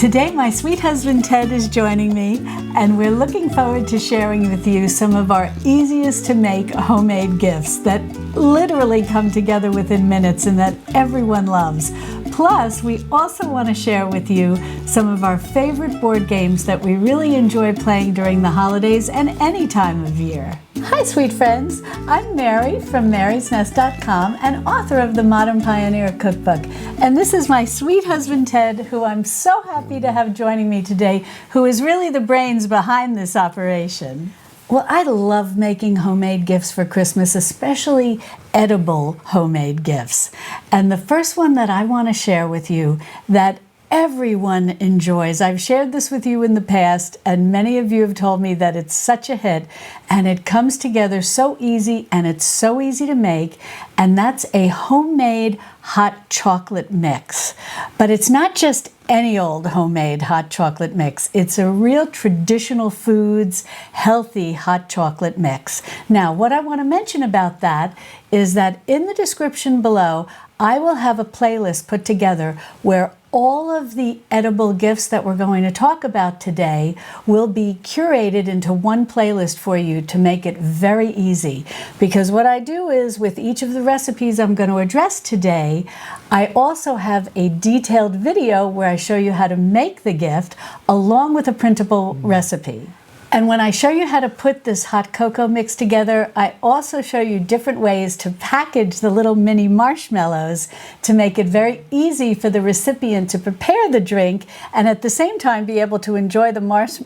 Today, my sweet husband Ted is joining me, and we're looking forward to sharing with you some of our easiest to make homemade gifts that literally come together within minutes and that everyone loves. Plus, we also want to share with you some of our favorite board games that we really enjoy playing during the holidays and any time of year. Hi, sweet friends. I'm Mary from marysnest.com and author of the Modern Pioneer Cookbook. And this is my sweet husband, Ted, who I'm so happy to have joining me today, who is really the brains behind this operation. Well, I love making homemade gifts for Christmas, especially edible homemade gifts. And the first one that I want to share with you that everyone enjoys. I've shared this with you in the past, and many of you have told me that it's such a hit, and it comes together so easy, and it's so easy to make, and that's a homemade hot chocolate mix. But it's not just any old homemade hot chocolate mix. It's a real traditional foods, healthy hot chocolate mix. Now, what I want to mention about that is that in the description below, I will have a playlist put together where all of the edible gifts that we're going to talk about today will be curated into one playlist for you to make it very easy. Because what I do is with each of the recipes I'm going to address today, I also have a detailed video where I show you how to make the gift along with a printable recipe. And when I show you how to put this hot cocoa mix together, I also show you different ways to package the little mini marshmallows to make it very easy for the recipient to prepare the drink and at the same time be able to enjoy the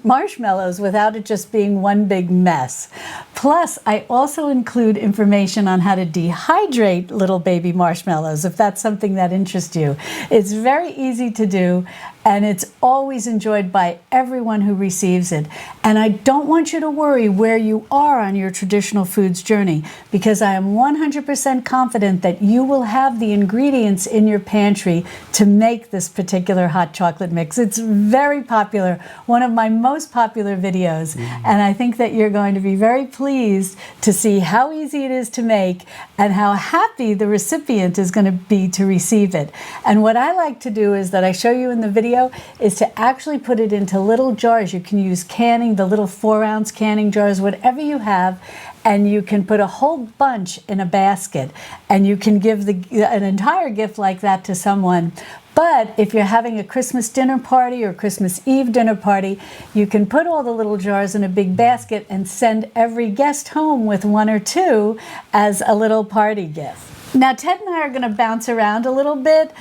marshmallows without it just being one big mess. Plus, I also include information on how to dehydrate little baby marshmallows if that's something that interests you. It's very easy to do, and it's always enjoyed by everyone who receives it. And I don't want you to worry where you are on your traditional foods journey, because I am 100% confident that you will have the ingredients in your pantry to make this particular hot chocolate mix. It's very popular, one of my most popular videos, and I think that you're going to be very pleased to see how easy it is to make and how happy the recipient is going to be to receive it. And what I like to do is that I show you in the video is to actually put it into little jars. You can use canning, the little 4-ounce canning jars, whatever you have, and you can put a whole bunch in a basket, and you can give an entire gift like that to someone. But if you're having a Christmas dinner party or Christmas Eve dinner party, you can put all the little jars in a big basket and send every guest home with one or two as a little party gift. Now, Ted and I are going to bounce around a little bit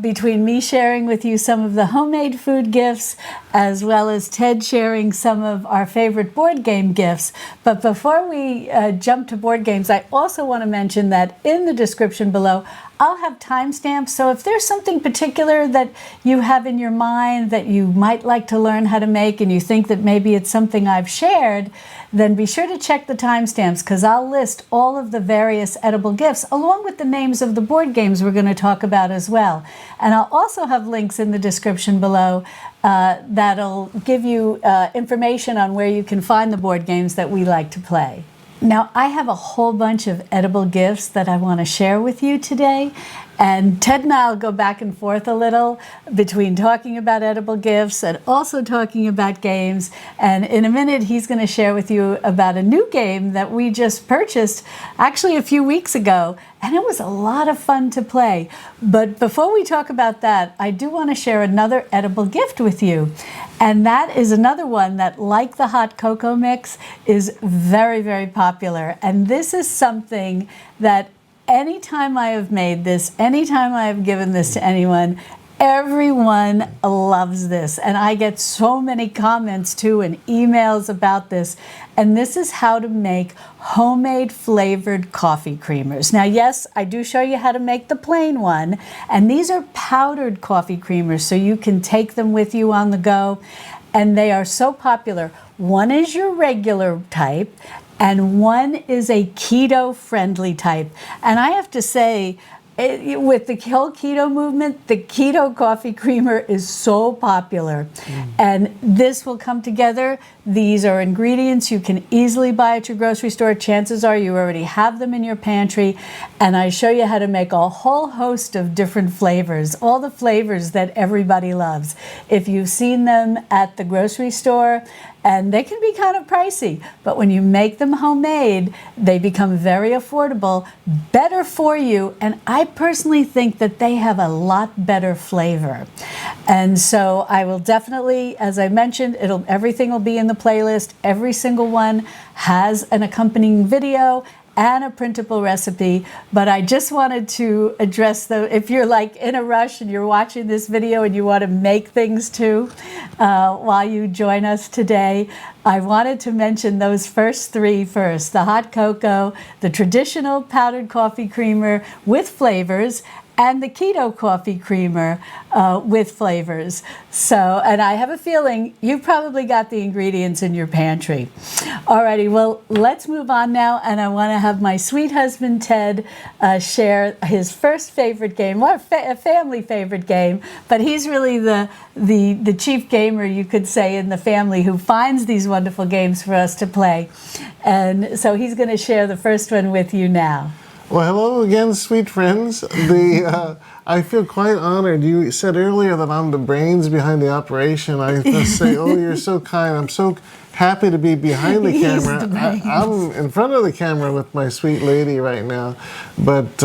between me sharing with you some of the homemade food gifts as well as Ted sharing some of our favorite board game gifts. But before we jump to board games, I also want to mention that in the description below, I'll have timestamps, so if there's something particular that you have in your mind that you might like to learn how to make and you think that maybe it's something I've shared, then be sure to check the timestamps, because I'll list all of the various edible gifts along with the names of the board games we're going to talk about as well. And I'll also have links in the description below that'll give you information on where you can find the board games that we like to play. Now, I have a whole bunch of edible gifts that I want to share with you today, and Ted and I will go back and forth a little between talking about edible gifts and also talking about games. And in a minute, he's going to share with you about a new game that we just purchased actually a few weeks ago, and it was a lot of fun to play. But before we talk about that, I do want to share another edible gift with you. And that is another one that, like the hot cocoa mix, is very, very popular. And this is something that anytime I have made this, anytime I have given this to anyone, everyone loves this. And I get so many comments too and emails about this. And this is how to make homemade flavored coffee creamers. Now, yes, I do show you how to make the plain one. And these are powdered coffee creamers, so you can take them with you on the go. And they are so popular. One is your regular type, and one is a keto-friendly type. And I have to say, with the whole keto movement, the keto coffee creamer is so popular. And this will come together. These are ingredients you can easily buy at your grocery store. Chances are you already have them in your pantry. And I show you how to make a whole host of different flavors, all the flavors that everybody loves. If you've seen them at the grocery store, and they can be kind of pricey, but when you make them homemade, they become very affordable, better for you, and I personally think that they have a lot better flavor. And so I will definitely, as I mentioned, everything will be in the playlist. Every single one has an accompanying video and a printable recipe, but I just wanted to address if you're like in a rush and you're watching this video and you want to make things too while you join us today, I wanted to mention those first three first: the hot cocoa, the traditional powdered coffee creamer with flavors, and the keto coffee creamer with flavors. So, and I have a feeling you've probably got the ingredients in your pantry. Alrighty, well, let's move on now, and I want to have my sweet husband Ted share his first favorite game, or a family favorite game, but he's really the chief gamer, you could say, in the family, who finds these wonderful games for us to play. And so he's going to share the first one with you now. Well, hello again, sweet friends. I feel quite honored. You said earlier that I'm the brains behind the operation. I must say, oh, you're so kind. I'm so happy to be behind the camera. I'm in front of the camera with my sweet lady right now, but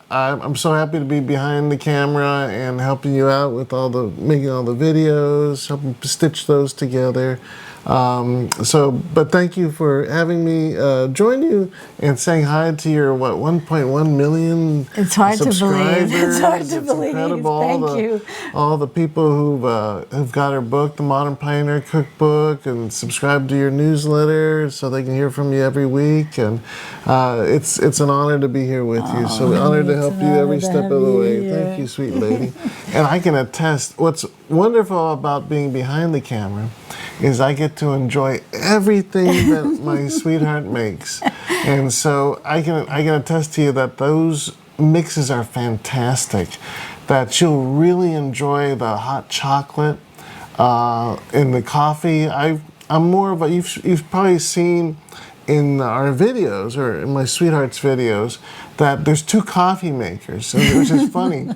I'm so happy to be behind the camera and helping you out with making all the videos, helping stitch those together. But thank you for having me join you and saying hi to your 1.1 million It's hard subscribers. to believe. It's hard to It's believe. incredible. Thank you. All the people who've got our book, The Modern Pioneer Cookbook, and subscribe to your newsletter so they can hear from you every week. And it's an honor to be here with you. So honored to help you every step of the way. Thank you, sweet lady. And I can attest, what's wonderful about being behind the camera is I get to enjoy everything that my sweetheart makes. And so I can attest to you that those mixes are fantastic, that you'll really enjoy the hot chocolate and the coffee. I'm more of you've probably seen in our videos, or in my sweetheart's videos, that there's two coffee makers, which is funny.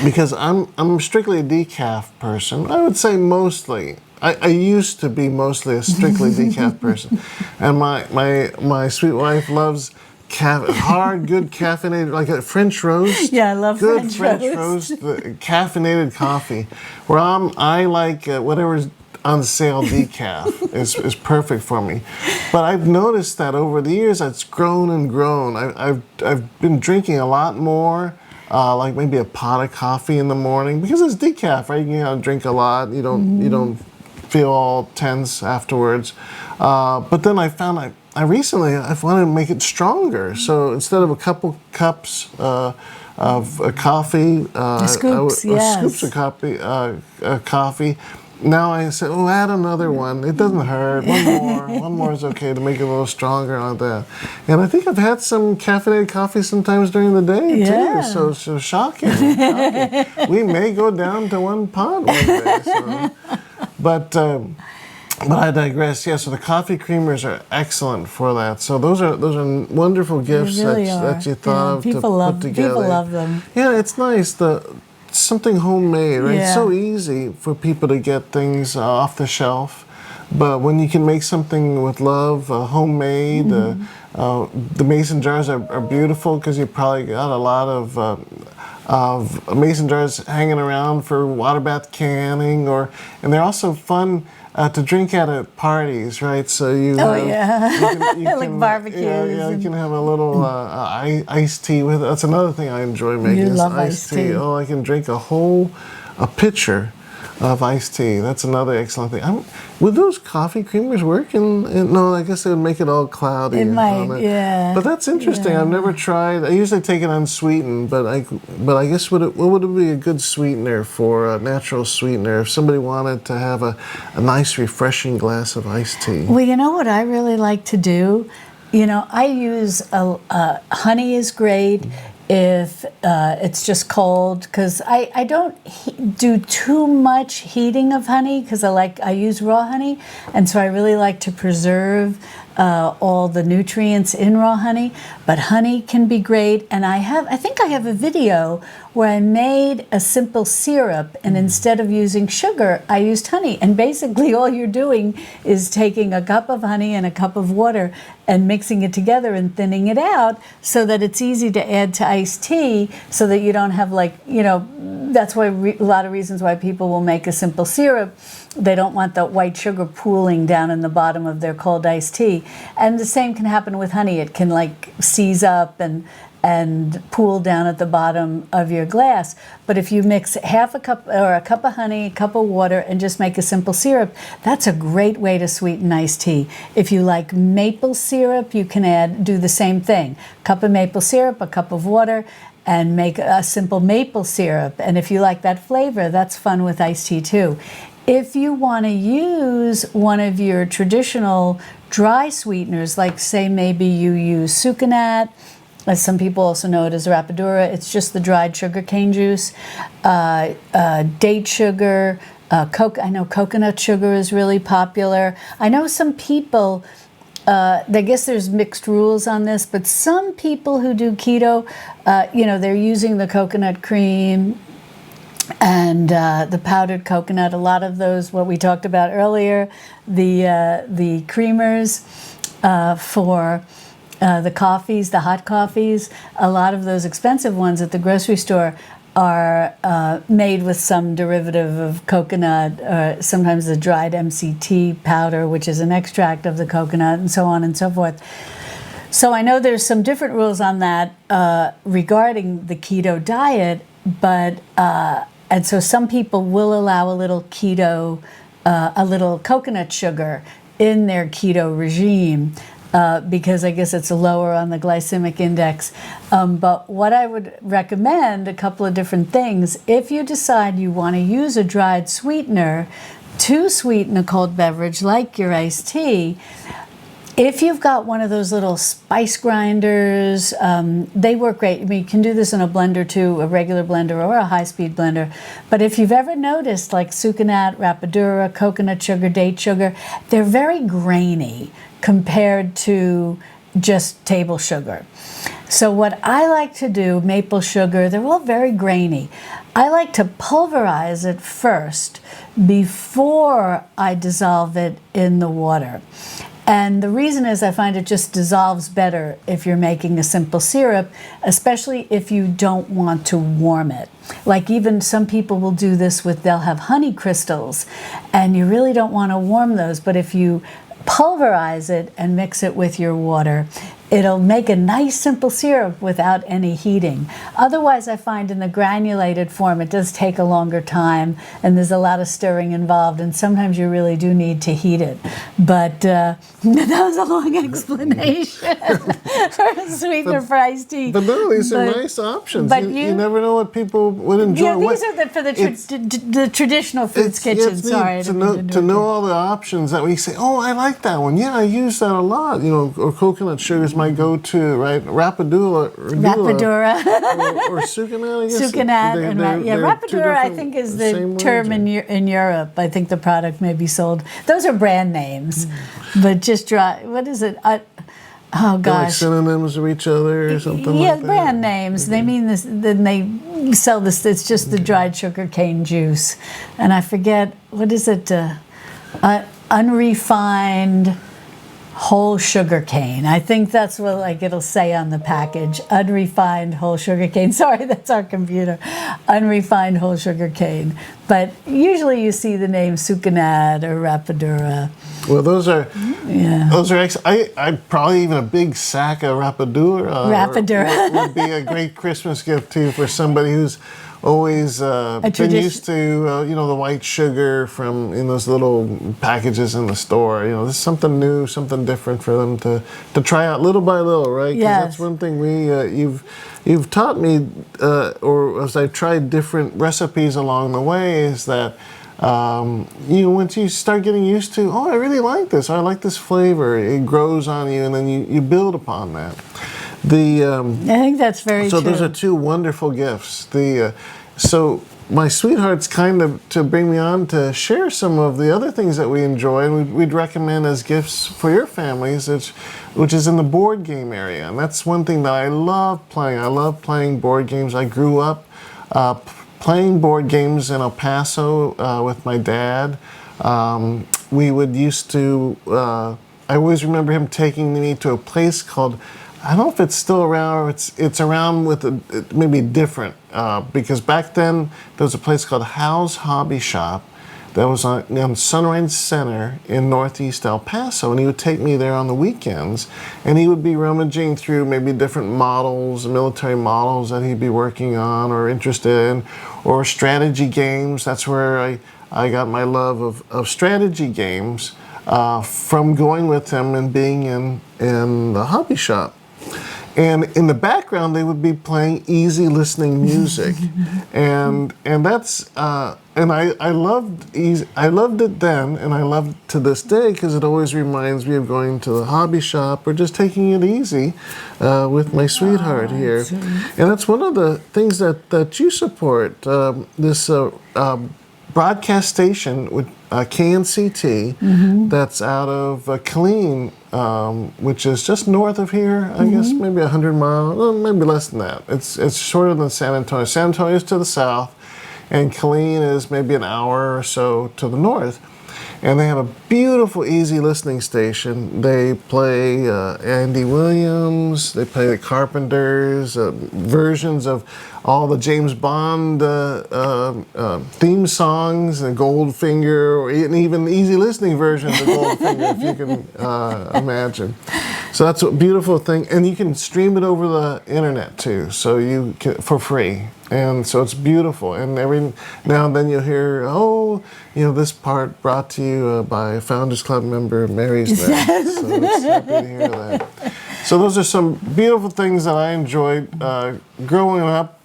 Because I'm strictly a decaf person. I would say mostly. I used to be mostly a strictly decaf person, and my sweet wife loves hard, good caffeinated, like a French roast. Yeah, I love good French roast, caffeinated coffee. Where I like whatever's on sale decaf is perfect for me. But I've noticed that over the years it's grown and grown. I've been drinking a lot more. Like maybe a pot of coffee in the morning, because it's decaf, right? You can drink a lot. You don't feel all tense afterwards. But then I found I recently wanted to make it stronger. So instead of a couple cups of coffee, scoops of coffee. Now I said, add another one. It doesn't hurt. One more is okay to make it a little stronger on that. And I think I've had some caffeinated coffee sometimes during the day too. So shocking. We may go down to one pot one day. So. But I digress. Yeah. So the coffee creamers are excellent for that. So those are wonderful gifts that you thought of to put together. People love them. Yeah, it's nice. Something homemade, right? It's so easy for people to get things off the shelf, but when you can make something with love, homemade, the mason jars are beautiful because you probably got a lot of mason jars hanging around for water bath canning, and they're also fun to drink at parties, right? So you like barbecues. Yeah, you can have a little iced tea with it. That's another thing I enjoy making. You is love iced tea. Oh, I can drink a pitcher of iced tea. That's another excellent thing. Would those coffee creamers work? No, I guess it would make it all cloudy. It might, yeah. But that's interesting. I've never tried. I usually take it unsweetened, but I guess what would it be a good sweetener for, a natural sweetener, if somebody wanted to have a nice, refreshing glass of iced tea? Well, you know what I really like to do? I use honey is great. if it's just cold, because I don't do too much heating of honey, because I use raw honey, and so I really like to preserve all the nutrients in raw honey. But honey can be great, and I think I have a video where I made a simple syrup, and instead of using sugar, I used honey. And basically all you're doing is taking a cup of honey and a cup of water and mixing it together and thinning it out so that it's easy to add to iced tea, so that you don't have that's why a lot of reasons why people will make a simple syrup. They don't want the white sugar pooling down in the bottom of their cold iced tea. And the same can happen with honey. It can seize up and pool down at the bottom of your glass. But if you mix half a cup or a cup of honey, a cup of water, and just make a simple syrup, that's a great way to sweeten iced tea. If you like maple syrup, you can do the same thing. Cup of maple syrup, a cup of water, and make a simple maple syrup. And if you like that flavor, that's fun with iced tea too. If you want to use one of your traditional dry sweeteners, like say maybe you use sucanat, as some people also know it as rapadura, it's just the dried sugar cane juice, date sugar, I know coconut sugar is really popular. I know some people, I guess there's mixed rules on this, but some people who do keto, they're using the coconut cream and the powdered coconut. A lot of those, what we talked about earlier, the creamers for the coffees, the hot coffees, a lot of those expensive ones at the grocery store are made with some derivative of coconut, or sometimes the dried MCT powder, which is an extract of the coconut, and so on and so forth. So I know there's some different rules on that regarding the keto diet, but and so some people will allow a little coconut sugar in their keto regime. Because I guess it's lower on the glycemic index. But what I would recommend, a couple of different things, if you decide you want to use a dried sweetener to sweeten a cold beverage like your iced tea, if you've got one of those little spice grinders, they work great. I mean, you can do this in a blender too, a regular blender or a high-speed blender. But if you've ever noticed, like sucanat, rapadura, coconut sugar, date sugar, they're very grainy compared to just table sugar. So what I like to do, maple sugar, they're all very grainy. I like to pulverize it first before I dissolve it in the water. And the reason is I find it just dissolves better if you're making a simple syrup, especially if you don't want to warm it. Like even some people will do this they'll have honey crystals, and you really don't want to warm those, but if you pulverize it and mix it with your water, it'll make a nice simple syrup without any heating. Otherwise, I find in the granulated form, it does take a longer time, and there's a lot of stirring involved, and sometimes you really do need to heat it. But that was a long explanation for a sweetener for iced tea. But no, these are nice options. But you never know what people would enjoy. Yeah, these are for the traditional foods kitchen. Sorry. To know all the options that we say, oh, I like that one. Yeah, I use that a lot. Or coconut sugars my go-to, right? Rapadura or sucanat, I guess. Sucanat rapadura, I think, is the term in Europe. I think the product may be sold. Those are brand names, but just dry. What is it? Oh gosh, like synonyms of each other or something. Yeah, like that. brand names. They mean this. Then they sell this. It's just the dried sugar cane juice, and I forget what is it. Unrefined whole sugar cane. I think that's what it'll say on the package. Unrefined whole sugar cane. Sorry, that's our computer. Unrefined whole sugar cane. But usually you see the name sucanat or rapadura. Well, those are I probably even a big sack of rapadura. Would be a great Christmas gift too for somebody who's always been used to the white sugar from those little packages in the store. This is something new, something different for them to try out little by little, right? Because that's one thing you've taught me, or as I've tried different recipes along the way, is that once you start getting used to, I really like this, or I like this flavor, it grows on you, and then you build upon that. I think that's very So true. those are two wonderful gifts. So my sweetheart's kind of to bring me on to share some of the other things that we enjoy and we'd recommend as gifts for your families, which is in the board game area. And that's one thing that I love playing. I love playing board games. I grew up playing board games in El Paso with my dad. We would used to, I always remember him taking me to a place called, I don't know if it's still around or it's around with maybe different, because back then there was a place called Hal's Hobby Shop that was on Sunrise Center in Northeast El Paso, and he would take me there on the weekends, and he would be rummaging through maybe different models, military models that he'd be working on or interested in, or strategy games. That's where I got my love of strategy games from going with him and being in the hobby shop. And in the background, they would be playing easy listening music, and that's and I loved it then, and I love it to this day because it always reminds me of going to the hobby shop or just taking it easy with my sweetheart here. And that's one of the things that you support, this broadcast station with KNCT that's out of Killeen, which is just north of here, I guess maybe 100 miles, well, maybe less than that. It's shorter than San Antonio. San Antonio is to the south, and Killeen is maybe an hour or so to the north. And they have a beautiful, easy listening station. They play Andy Williams, they play the Carpenters, versions of all the James Bond theme songs, and Goldfinger, or even easy listening versions of Goldfinger, if you can imagine. So that's a beautiful thing. And you can stream it over the internet too, so you can, for free. And so it's beautiful. And every now and then you'll hear, this part brought to you by Founders Club member Mary's Nest. So it's happy to hear that. So those are some beautiful things that I enjoyed growing up,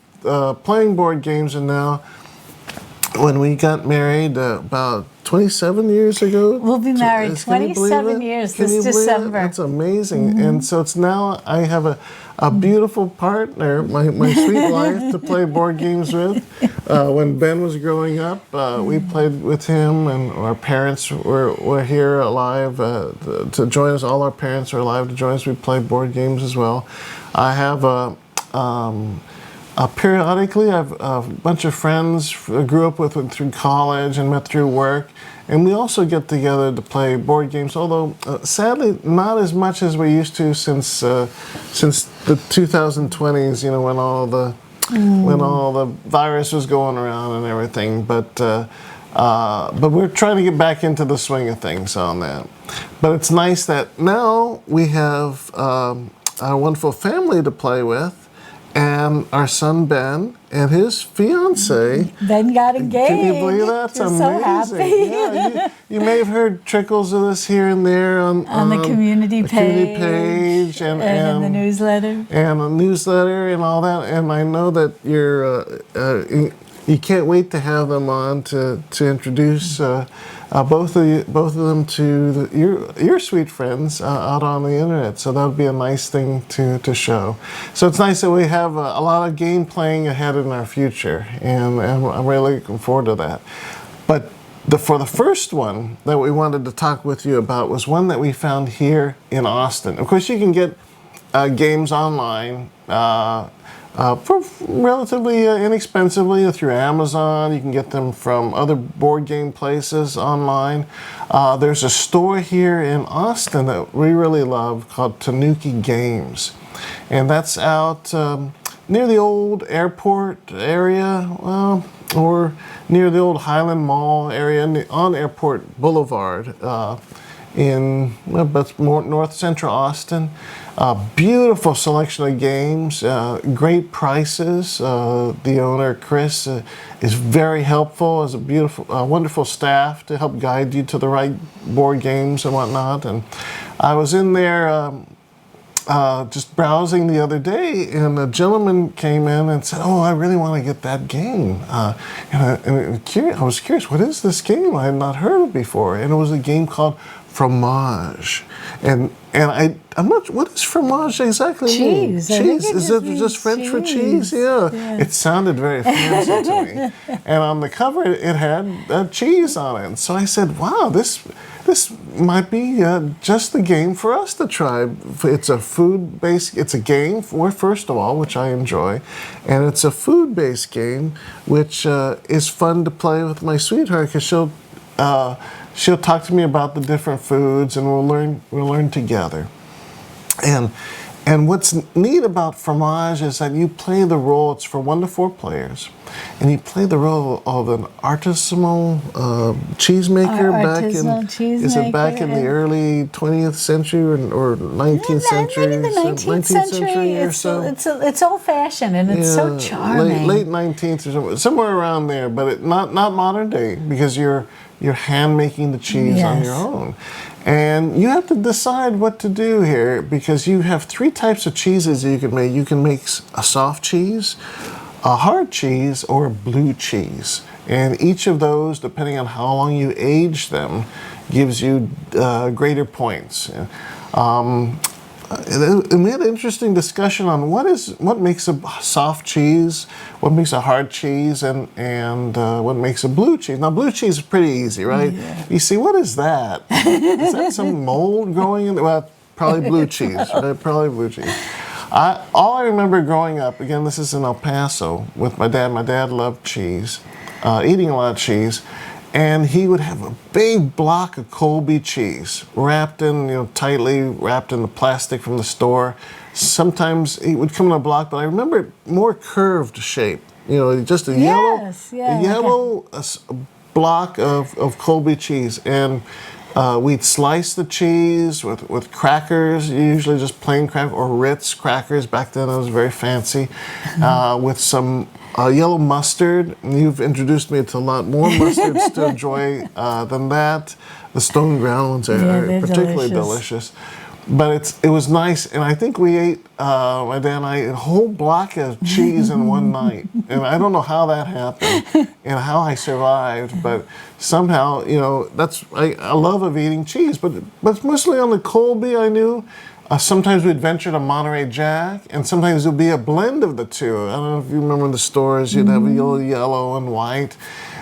playing board games, and now when we got married about 27 years ago. We'll be married 27 years this December. That's amazing. And so it's now I have a beautiful partner, my sweet wife, to play board games with. When Ben was growing up, we played with him, and our parents were here alive to join us. All our parents are alive to join us. We played board games as well. I have periodically, I have a bunch of friends I grew up with through college and met through work, and we also get together to play board games, although sadly not as much as we used to since the 2020s, when all the virus was going around and everything, but we're trying to get back into the swing of things on that. But it's nice that now we have a wonderful family to play with, and our son Ben and his fiance. Ben got engaged. Can you believe that? That's amazing. So happy. Yeah, you may have heard trickles of this here and there on the community page and in the newsletter. And a newsletter and all that. And I know that you can't wait to have them on to introduce both of them to your sweet friends out on the internet. So that would be a nice thing to show. So it's nice that we have a lot of game playing ahead in our future, and I'm really looking forward to that. But for the first one that we wanted to talk with you about was one that we found here in Austin. Of course, you can get games online for relatively inexpensively through Amazon. You can get them from other board game places online. There's a store here in Austin that we really love called Tanuki Games, and that's out near the old airport area, or near the old Highland Mall area on Airport Boulevard that's more north central Austin. Beautiful selection of games, great prices. The owner, Chris, is very helpful, has a wonderful staff to help guide you to the right board games and whatnot. And I was in there just browsing the other day, and a gentleman came in and said, I really want to get that game. And I was curious, what is this game? I had not heard of it before. And it was a game called fromage, and I'm not. What does fromage exactly mean? Cheese. I think Cheese. it Is just it means just French for cheese? cheese. Yeah. Yeah. It sounded very fancy to me. And on the cover, it had cheese on it. And so I said, "Wow, this might be just the game for us to try." It's a food-based. It's a game for first of all, which I enjoy, and it's a food-based game, which is fun to play with my sweetheart because she'll talk to me about the different foods, and we'll learn together. And what's neat about fromage is that you play the role. It's for 1 to 4 players, and you play the role of an artisanal cheesemaker is it back in the early 20th century or 19th century? Maybe the 19th century or so. It's old-fashioned and it's so charming. Late 19th or somewhere around there, but not modern day because you're hand making the cheese on your own. And you have to decide what to do here because you have 3 types of cheeses you can make. You can make a soft cheese, a hard cheese, or a blue cheese. And each of those, depending on how long you age them, gives you greater points. And we had an interesting discussion on what makes a soft cheese, what makes a hard cheese, and what makes a blue cheese. Now, blue cheese is pretty easy, right? Yeah. You see, what is that? Is that some mold growing in there? Well, probably blue cheese, right? Probably blue cheese. All I remember growing up, again, this is in El Paso, with my dad. My dad loved cheese, eating a lot of cheese. And he would have a big block of Colby cheese, wrapped in, tightly wrapped in the plastic from the store. Sometimes it would come in a block, but I remember it more curved shape. Just a yellow block of Colby cheese. And we'd slice the cheese with crackers, usually just plain crackers, or Ritz crackers. Back then it was very fancy, with some yellow mustard. You've introduced me to a lot more mustards to enjoy than that. The stone ground ones are particularly delicious. But it was nice, and I think we ate, my dad and I, a whole block of cheese in one night. And I don't know how that happened and how I survived, but somehow, I love of eating cheese, but mostly on the Colby I knew. Sometimes we'd venture to Monterey Jack, and sometimes it would be a blend of the two. I don't know if you remember the stores, you'd have a yellow and white.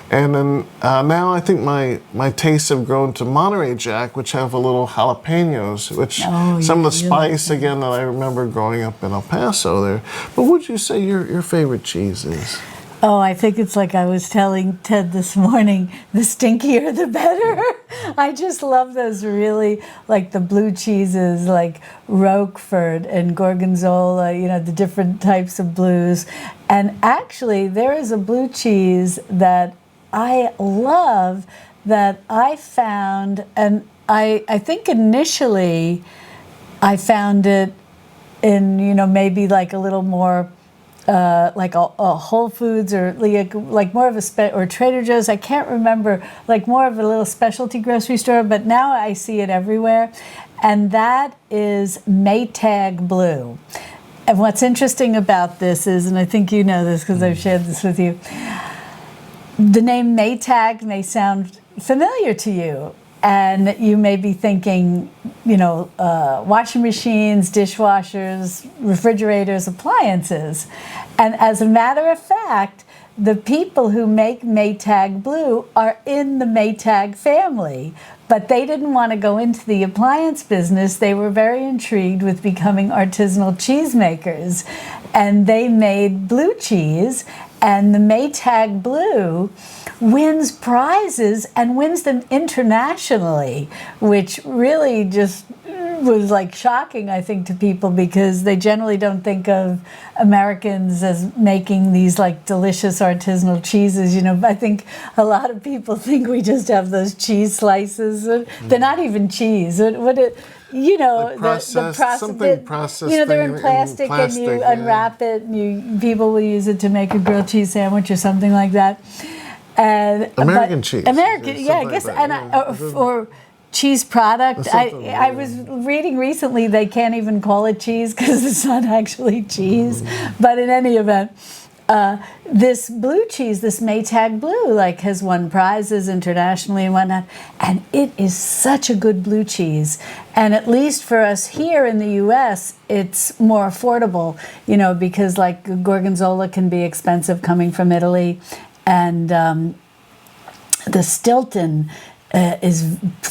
And then now I think my tastes have grown to Monterey Jack, which have a little jalapenos, which some of the spice, again, that I remember growing up in El Paso there. But what would you say your favorite cheese is? Oh, I think it's like I was telling Ted this morning, the stinkier the better. I just love those really, like the blue cheeses, like Roquefort and Gorgonzola, the different types of blues. And actually, there is a blue cheese that I love that I found, and I think initially I found it in, maybe like a little more like a Whole Foods or like more of a or Trader Joe's. I can't remember, like more of a little specialty grocery store, but now I see it everywhere. And that is Maytag Blue. And what's interesting about this is, and I think you know this because I've shared this with you, the name Maytag may sound familiar to you. And you may be thinking, washing machines, dishwashers, refrigerators, appliances. And as a matter of fact, the people who make Maytag Blue are in the Maytag family. But they didn't want to go into the appliance business. They were very intrigued with becoming artisanal cheesemakers. And they made blue cheese. And the Maytag Blue wins prizes and wins them internationally, which really just was like shocking, I think, to people because they generally don't think of Americans as making these like delicious artisanal cheeses. I think a lot of people think we just have those cheese slices. They're not even cheese. The process, something processed. They're in plastic and you unwrap it. And people will use it to make a grilled cheese sandwich or something like that. And American cheese. American, I guess, or cheese product. I was reading recently they can't even call it cheese because it's not actually cheese. But in any event, this blue cheese, this Maytag Blue, like has won prizes internationally and whatnot, and it is such a good blue cheese. And at least for us here in the U.S., it's more affordable, you know, because like Gorgonzola can be expensive coming from Italy, and the Stilton is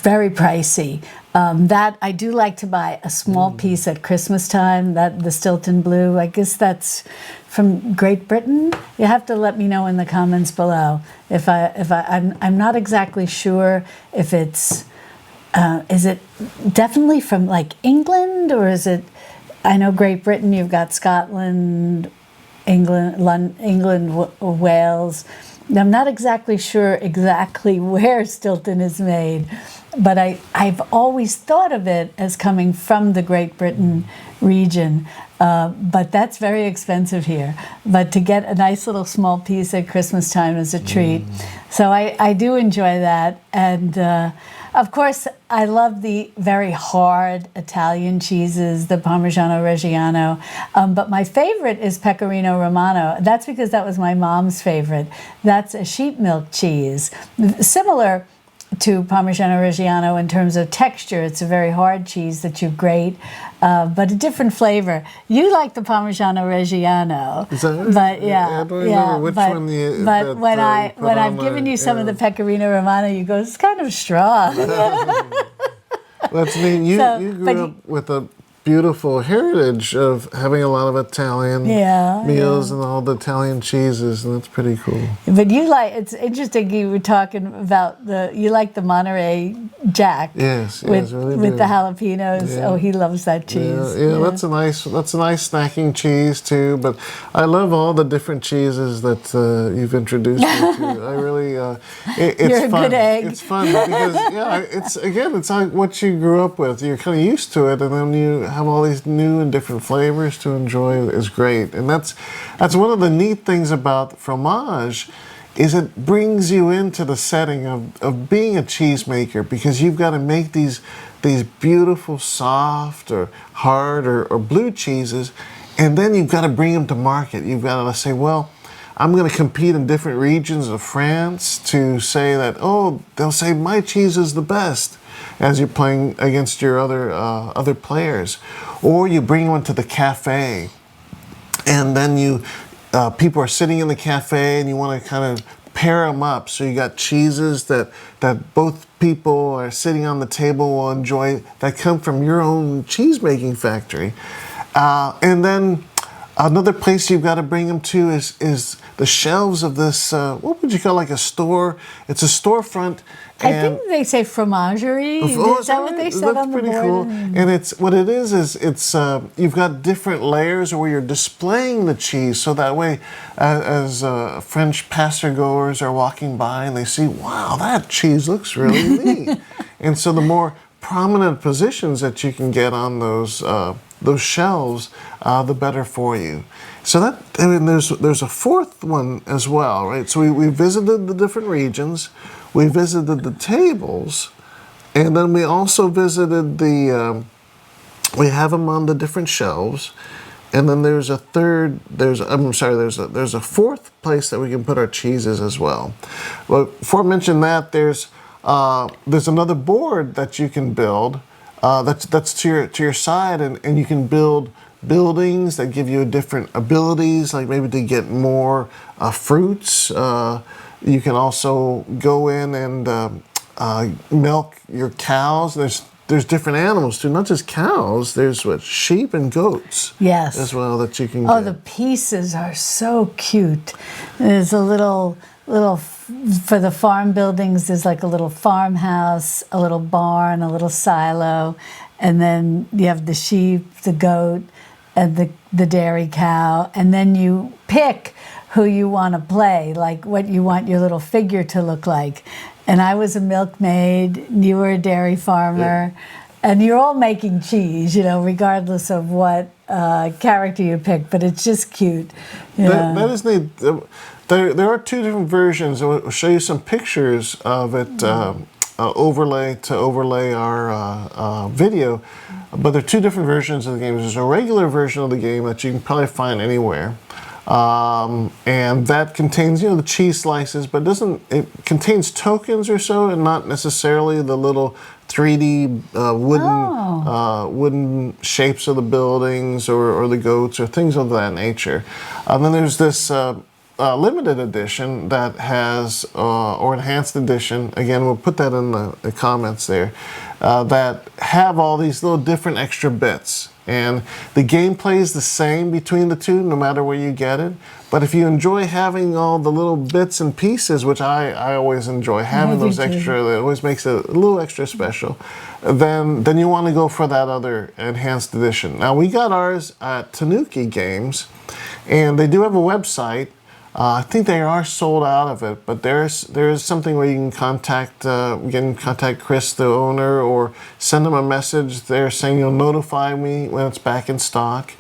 very pricey. That I do like to buy a small piece at Christmas time. That the Stilton Blue, I guess that's from Great Britain. You have to let me know in the comments below I'm not exactly sure if it's is it definitely from like England, or is it? I know Great Britain. You've got Scotland, England, Wales. I'm not exactly sure exactly where Stilton is made, but I've always thought of it as coming from the Great Britain region, but that's very expensive here. But to get a nice little small piece at Christmas time is a treat. So I do enjoy that. And of course, I love the very hard Italian cheeses, the Parmigiano Reggiano, but my favorite is Pecorino Romano. That's because that was my mom's favorite. That's a sheep milk cheese, similar to Parmigiano Reggiano in terms of texture. It's a very hard cheese that you grate, but a different flavor. You like the Parmigiano Reggiano, Is that right? but yeah, I don't remember which one you. but when I've given you some of the Pecorino Romano, you go, it's kind of strong. That's neat. You grew up with a beautiful heritage of having a lot of Italian meals and all the Italian cheeses, and that's pretty cool. But you like, it's interesting you were talking about you like the Monterey Jack. Yes, with really with do. the jalapenos. Yeah. Oh, he loves that cheese. Yeah, that's a nice snacking cheese too. But I love all the different cheeses that you've introduced me to. I really, it's You're a fun. good egg. It's fun because it's like what you grew up with. You're kind of used to it, and then you have all these new and different flavors to enjoy. Is great, and that's one of the neat things about fromage. Is it brings you into the setting of being a cheesemaker, because you've got to make these beautiful soft or hard or blue cheeses, and then you've got to bring them to market. You've got to say, well, I'm going to compete in different regions of France to say that, oh, they'll say my cheese is the best as you're playing against your other players. Or you bring one to the cafe, and then people are sitting in the cafe and you want to kind of pair them up. So you got cheeses that both people are sitting on the table will enjoy, that come from your own cheese making factory. And then another place you've got to bring them to is the shelves of this, what would you call, like a store? It's a storefront. I think they say fromagerie. Is that what they said on the board? That's pretty cool. And it's you've got different layers where you're displaying the cheese, so that way, as French pastor goers are walking by and they see, wow, that cheese looks really neat. And so the more prominent positions that you can get on those shelves, the better for you. So there's a fourth one as well, right? So we visited the different regions. We visited the tables, and then we also visited we have them on the different shelves, and then there's a fourth place that we can put our cheeses as well. Well, before I mention that, there's another board that you can build, that's to your side, and you can build buildings that give you different abilities, like maybe to get more fruits. You can also go in and milk your cows. There's different animals too, not just cows. There's sheep and goats. Yes. As well that you can. Oh, the pieces are so cute. There's a little for the farm buildings. There's like a little farmhouse, a little barn, a little silo, and then you have the sheep, the goat, and the dairy cow, and then you pick who you want to play, like what you want your little figure to look like. And I was a milkmaid, you were a dairy farmer, and you're all making cheese, regardless of what character you pick, but it's just cute. That is neat. There are two different versions. I'll show you some pictures of it, overlay our video, but there are two different versions of the game. There's a regular version of the game that you can probably find anywhere. And that contains, the cheese slices, but it contains tokens or so, and not necessarily the little 3D wooden shapes of the buildings or the goats or things of that nature. Then there's this limited edition that has, or enhanced edition, again, we'll put that in the comments there, that have all these little different extra bits. And the gameplay is the same between the two, no matter where you get it. But if you enjoy having all the little bits and pieces, which I always enjoy having those extra, that always makes it a little extra special, then you want to go for that other enhanced edition. Now, we got ours at Tanuki Games, and they do have a website. I think they are sold out of it, but there is something where you can contact Chris, the owner, or send him a message there saying you'll notify me when it's back in stock.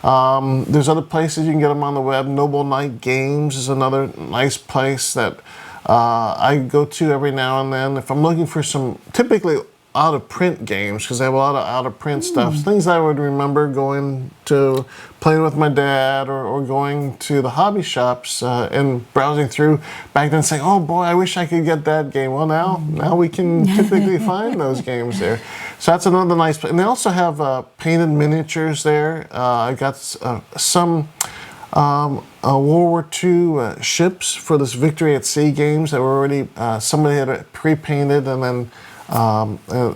There's other places you can get them on the web. Noble Knight Games is another nice place that I go to every now and then if I'm looking for some typically out of print games, because they have a lot of out of print stuff, things I would remember going to playing with my dad or going to the hobby shops and browsing through back then saying, oh boy, I wish I could get that game. Well, now we can typically find those games there. So that's another nice place. And they also have painted miniatures there. I got some World War II ships for this Victory at Sea games that were already, somebody had pre-painted and then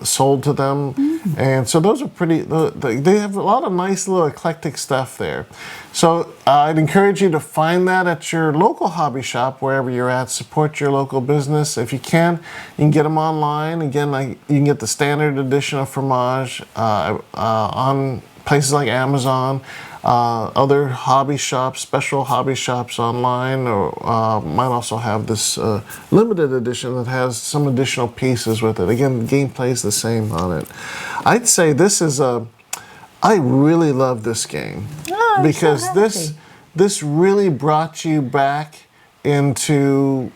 sold to them. And so those are pretty, they have a lot of nice little eclectic stuff there. So I'd encourage you to find that at your local hobby shop, wherever you're at. Support your local business. If you can get them online. Again, you can get the standard edition of Fromage on places like Amazon, other hobby shops, special hobby shops online, or might also have this limited edition that has some additional pieces with it. Again, the gameplay is the same on it. I'd say this is I really love this game because this really brought you back into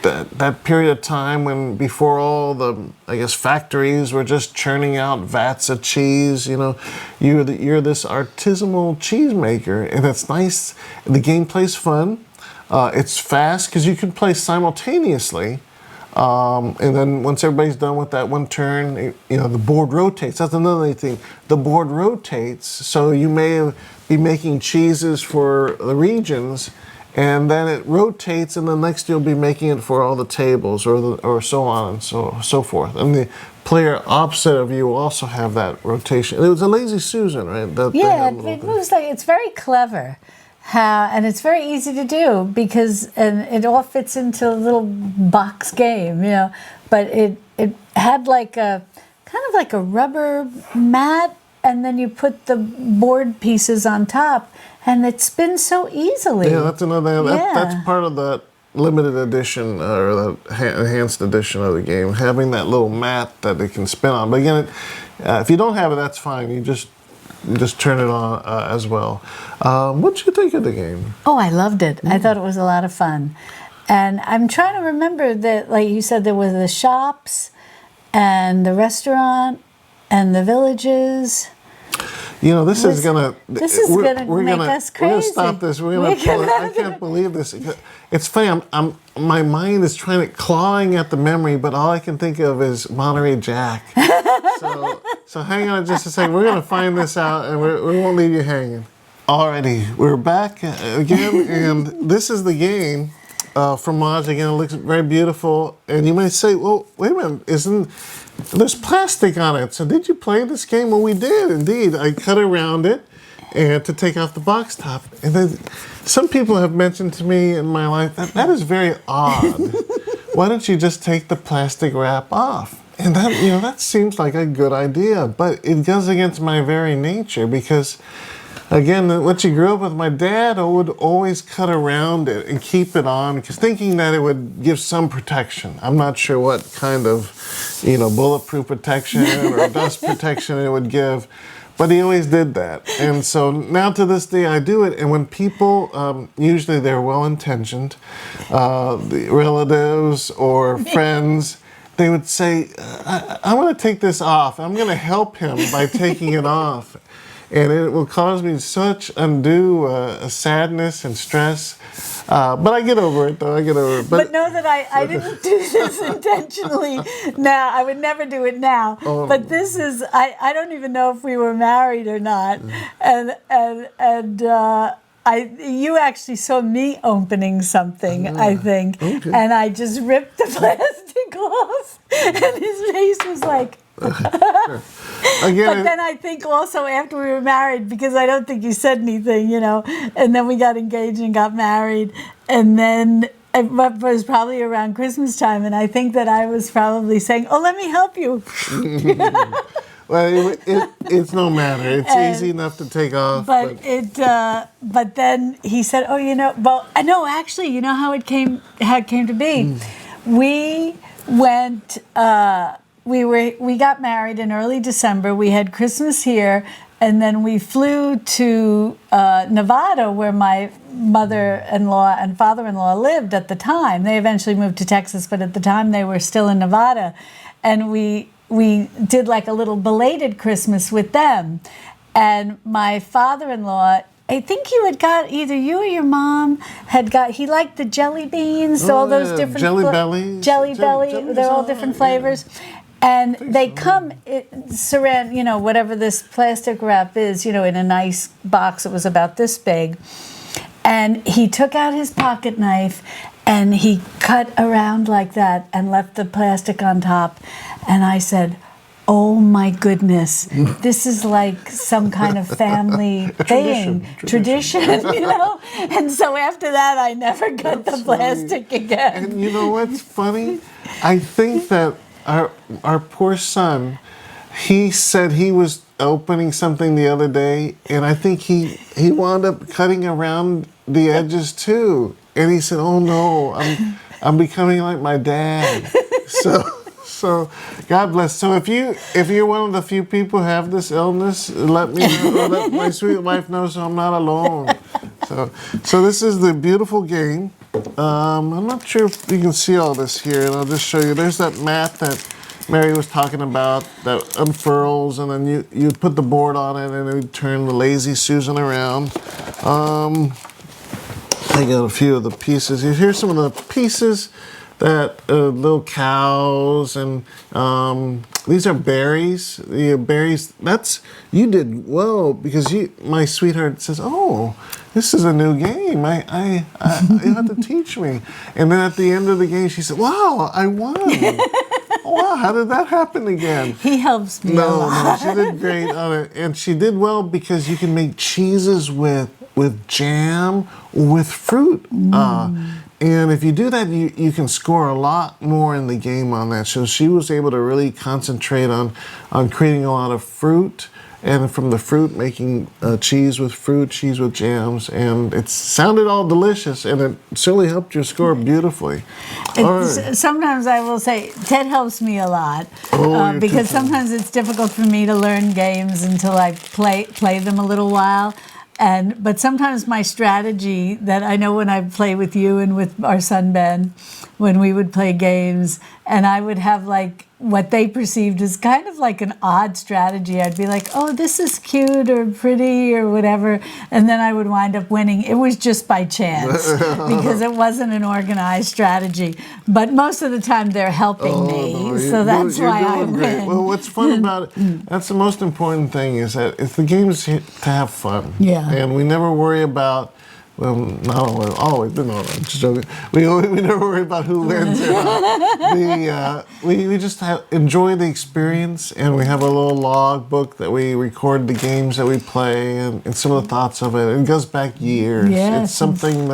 that period of time when before all the factories were just churning out vats of cheese. You're this artisanal cheese maker, and it's nice. The gameplay's fun. It's fast because you can play simultaneously. And then once everybody's done with that one turn, the board rotates. That's another thing. The board rotates, so you may be making cheeses for the regions, and then it rotates, and the next you'll be making it for all the tables, or so on and so forth. And the player opposite of you will also have that rotation. It was a Lazy Susan, right? It moves like it's very clever. And it's very easy to do because it all fits into a little box game, But it had kind of like a rubber mat, and then you put the board pieces on top, and it spins so easily. Yeah, that's another. That's part of that limited edition or the enhanced edition of the game, having that little mat that it can spin on. But again, if you don't have it, that's fine. You just turn it on as well. What did you think of the game? Oh, I loved it. I thought it was a lot of fun. And I'm trying to remember that, like you said, there were the shops and the restaurant and the villages. This is gonna make us crazy. We're gonna stop this. We're gonna pull it. I can't believe this. It's funny. My mind is clawing at the memory, but all I can think of is Monterey Jack. So hang on just a second. We're gonna find this out, and we won't leave you hanging. Alrighty, we're back again, and this is the game. Fromage again. It looks very beautiful, and you might say, "Well, wait a minute, there's plastic on it? So did you play this game?" Well, we did indeed. I cut around it, and to take off the box top. And then some people have mentioned to me in my life that is very odd. Why don't you just take the plastic wrap off? And that seems like a good idea, but it goes against my very nature because. Again, what you grew up with, my dad would always cut around it and keep it on, because thinking that it would give some protection. I'm not sure what kind of, bulletproof protection or dust protection it would give, but he always did that. And so now to this day, I do it. And when people, usually they're well-intentioned, the relatives or friends, they would say, I want to take this off. I'm going to help him by taking it off. and it will cause me such undue sadness and stress. But I get over it, though. I get over it. But know that I didn't do this intentionally. Now I would never do it now. But this is I don't even know if we were married or not, and you actually saw me opening something, I think, okay. and I just ripped the plastic off, and his face was like. Again, But then I think also after we were married, because I don't think you said anything, and then we got engaged and got married, and then it was probably around Christmas time, and I think that I was probably saying, "Oh, let me help you." well, it's no matter. It's easy enough to take off. But then he said, "Oh, well, I know actually, you know how it came to be. We went." We got married in early December. We had Christmas here, and then we flew to Nevada, where my mother-in-law and father-in-law lived at the time. They eventually moved to Texas, but at the time they were still in Nevada. And we did like a little belated Christmas with them. And my father-in-law, I think you had got, either you or your mom had got, he liked the jelly beans, all those different... Jelly Belly. Jelly Belly, they're all different flavors. Yeah. And they come, saran, whatever this plastic wrap is, in a nice box. It was about this big. And he took out his pocket knife and he cut around like that and left the plastic on top. And I said, "Oh my goodness, this is like some kind of family thing, tradition, And so after that, I never cut the plastic again. And you know what's funny? I think that our poor son, he said he was opening something the other day, and I think he wound up cutting around the edges too. And he said, "Oh no, I'm becoming like my dad." So God bless. So if you're one of the few people who have this illness, let me know, let my sweet wife know, so I'm not alone. So this is the beautiful game. I'm not sure if you can see all this here, and I'll just show you. There's that mat that Mary was talking about that unfurls, and then you put the board on it, and it would turn the Lazy Susan around. I got a few of the pieces. Here's some of the pieces that little cows, and these are berries. The berries. You did well, because my sweetheart says, "Oh, this is a new game. You have to teach me." And then at the end of the game, she said, "Wow, I won." Wow, how did that happen again? He helps me a lot. No, she did great on it, and she did well because you can make cheeses with jam or with fruit. And if you do that, you can score a lot more in the game on that. So she was able to really concentrate on creating a lot of fruit, and from the fruit making cheese with fruit, cheese with jams, and it sounded all delicious, and it certainly helped you score beautifully. Sometimes I will say Ted helps me a lot, because sometimes it's difficult for me to learn games until I play them a little while. But sometimes my strategy that I know when I play with you and with our son Ben, when we would play games, and I would have like what they perceived as kind of like an odd strategy. I'd be like, "Oh, this is cute or pretty or whatever," and then I would wind up winning. It was just by chance because it wasn't an organized strategy. But most of the time they're helping me, so that's why I win. Great. Well, what's fun about it, that's the most important thing, is that the game is to have fun. Yeah. And we never worry about, well, not always, no, I'm just joking. We never worry about who wins or not. We just enjoy the experience, and we have a little log book that we record the games that we play and some of the thoughts of it. It goes back years. Yes. It's something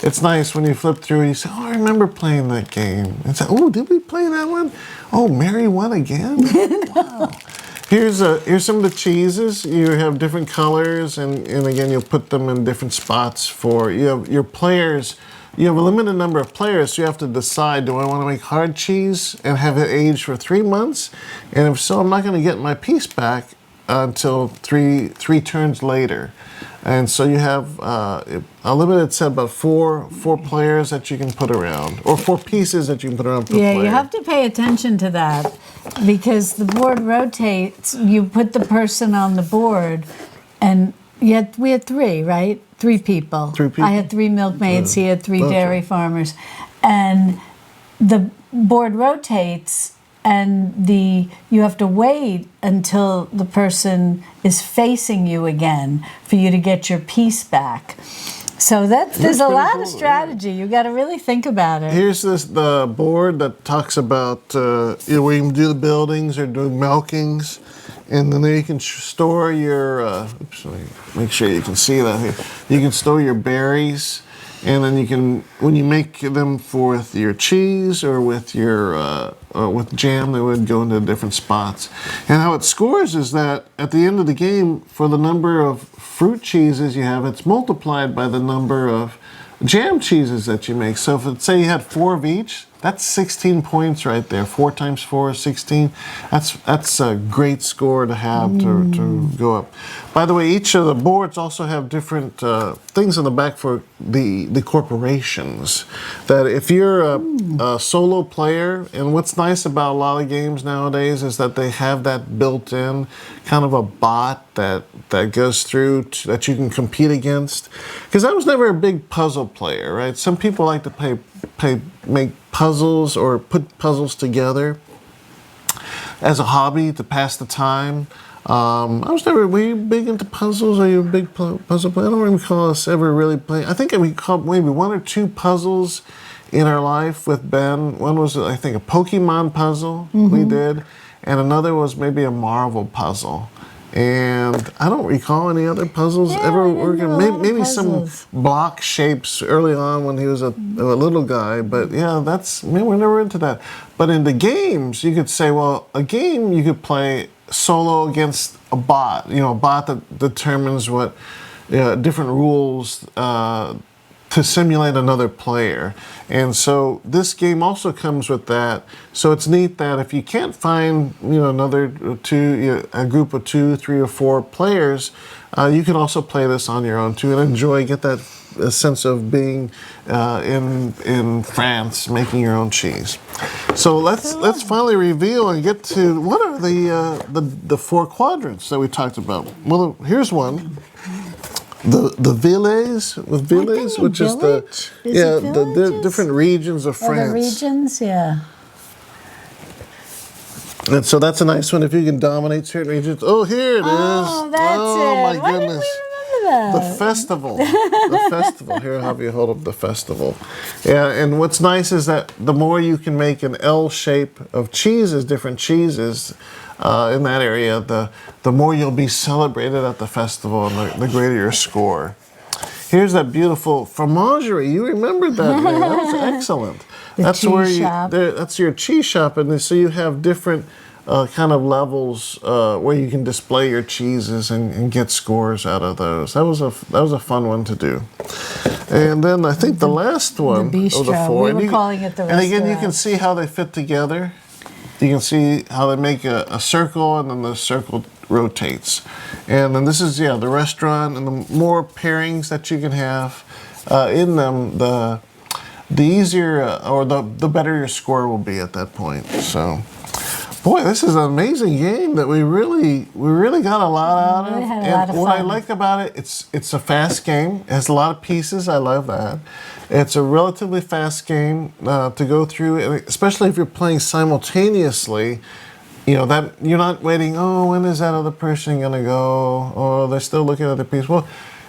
it's nice when you flip through and you say, "Oh, I remember playing that game." And say, "Oh, did we play that one? Oh, Mary won again? Wow." Here's some of the cheeses. You have different colors, and again, you'll put them in different spots for, you have your players. You have a limited number of players, so you have to decide, do I want to make hard cheese and have it aged for 3 months? And if so, I'm not going to get my piece back until three turns later. And so you have a limited set, about four players that you can put around, or 4 pieces that you can put around per player. You have to pay attention to that. because the board rotates. You put the person on the board, and we had three, right? Three people. Three people? I had three milkmaids. He had three dairy farmers, and the board rotates, and you have to wait until the person is facing you again for you to get your piece back. So there's a lot of strategy. You got to really think about it. Here's the board that talks about where you can do the buildings or do milkings, and then there you can store your. Oops, let me make sure you can see that here. You can store your berries, and then you can, when you make them with your cheese or with your with jam, they would go into different spots. And how it scores is that at the end of the game, for the number of fruit cheeses you have, it's multiplied by the number of jam cheeses that you make. So if say you had 4 of each, that's 16 points right there. 4 times 4 is 16. That's a great score to have to go up. By the way, each of the boards also have different things in the back for the corporations. That if you're a solo player, and what's nice about a lot of games nowadays is that they have that built-in kind of a bot that goes through that you can compete against. Because I was never a big puzzle player, right? Some people like to make puzzles or put puzzles together as a hobby to pass the time. Were you big into puzzles? Are you a big puzzle player? I don't recall us ever really playing. I think we caught maybe 1 or 2 puzzles in our life with Ben. One was, I think, a Pokemon puzzle we did, and another was maybe a Marvel puzzle. And I don't recall any other puzzles ever working. Maybe some block shapes early on when he was a little guy. But yeah, we're never into that. But in the games, you could say, well, a game you could play solo against a bot. A bot that determines what different rules to simulate another player. And so this game also comes with that. So it's neat that if you can't find a group of 2, 3, or 4 players, you can also play this on your own too and get that sense of being in France making your own cheese. So let's finally reveal and get to what are the 4 quadrants that we talked about. Well, here's one. The Villes, which is the different regions of France. The regions, yeah. And so that's a nice one if you can dominate certain regions. Oh, here it is. Oh, that's it. Oh, my Why goodness. didn't we remember that? The festival. The festival. Here, I'll have you hold up the festival. Yeah, and what's nice is that the more you can make an L shape of cheeses, different cheeses, in that area, the more you'll be celebrated at the festival and the greater your score. Here's that beautiful fromagerie. You remembered that name. That was excellent. That's your cheese shop, and so you have different kind of levels where you can display your cheeses and get scores out of those. That was a fun one to do. And then I think the last one the bistro. Of the 4. We were calling it the restaurant. And again, you can see how they fit together. You can see how they make a circle, and then the circle rotates. And then this is, the restaurant, and the more pairings that you can have in them, the easier or the better your score will be at that point. So, boy, this is an amazing game that we really got a lot out of. Had a lot of what I fun. like about it, it's a fast game. It has a lot of pieces. I love that. It's a relatively fast game to go through, and especially if you're playing simultaneously. That you're not waiting. Oh, when is that other person gonna go? Or they're still looking at the piece. Well,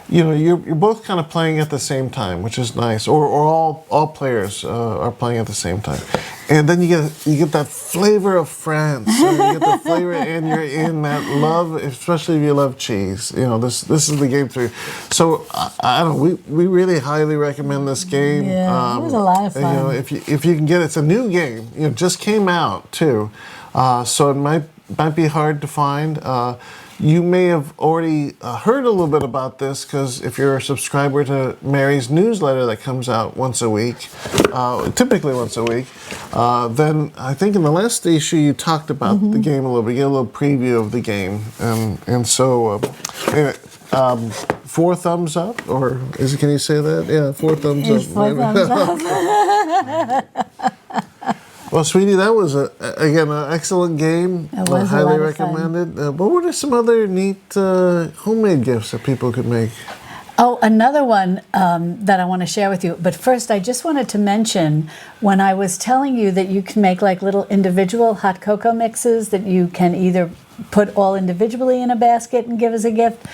you're both kind of playing at the same time, which is nice. Or all players are playing at the same time, and then you get that flavor of France. You get the flavor, and you're in that love, especially if you love cheese. This is the game through. So I don't know. We really highly recommend this game. Yeah, it was a lot of fun. If you can get it, it's a new game. Just came out too, so it might be hard to find. You may have already heard a little bit about this because if you're a subscriber to Mary's newsletter that comes out once a week, typically once a week, then I think in the last issue you talked about the game a little bit, you get a little preview of the game, and so 4 thumbs up, or can you say that? Yeah, 4 thumbs up. 4 thumbs up. Well, sweetie, that was again an excellent game. It was highly a lot of fun. recommended. What are some other neat homemade gifts that people could make? Oh, another one that I want to share with you. But first, I just wanted to mention when I was telling you that you can make like little individual hot cocoa mixes that you can either put all individually in a basket and give as a gift,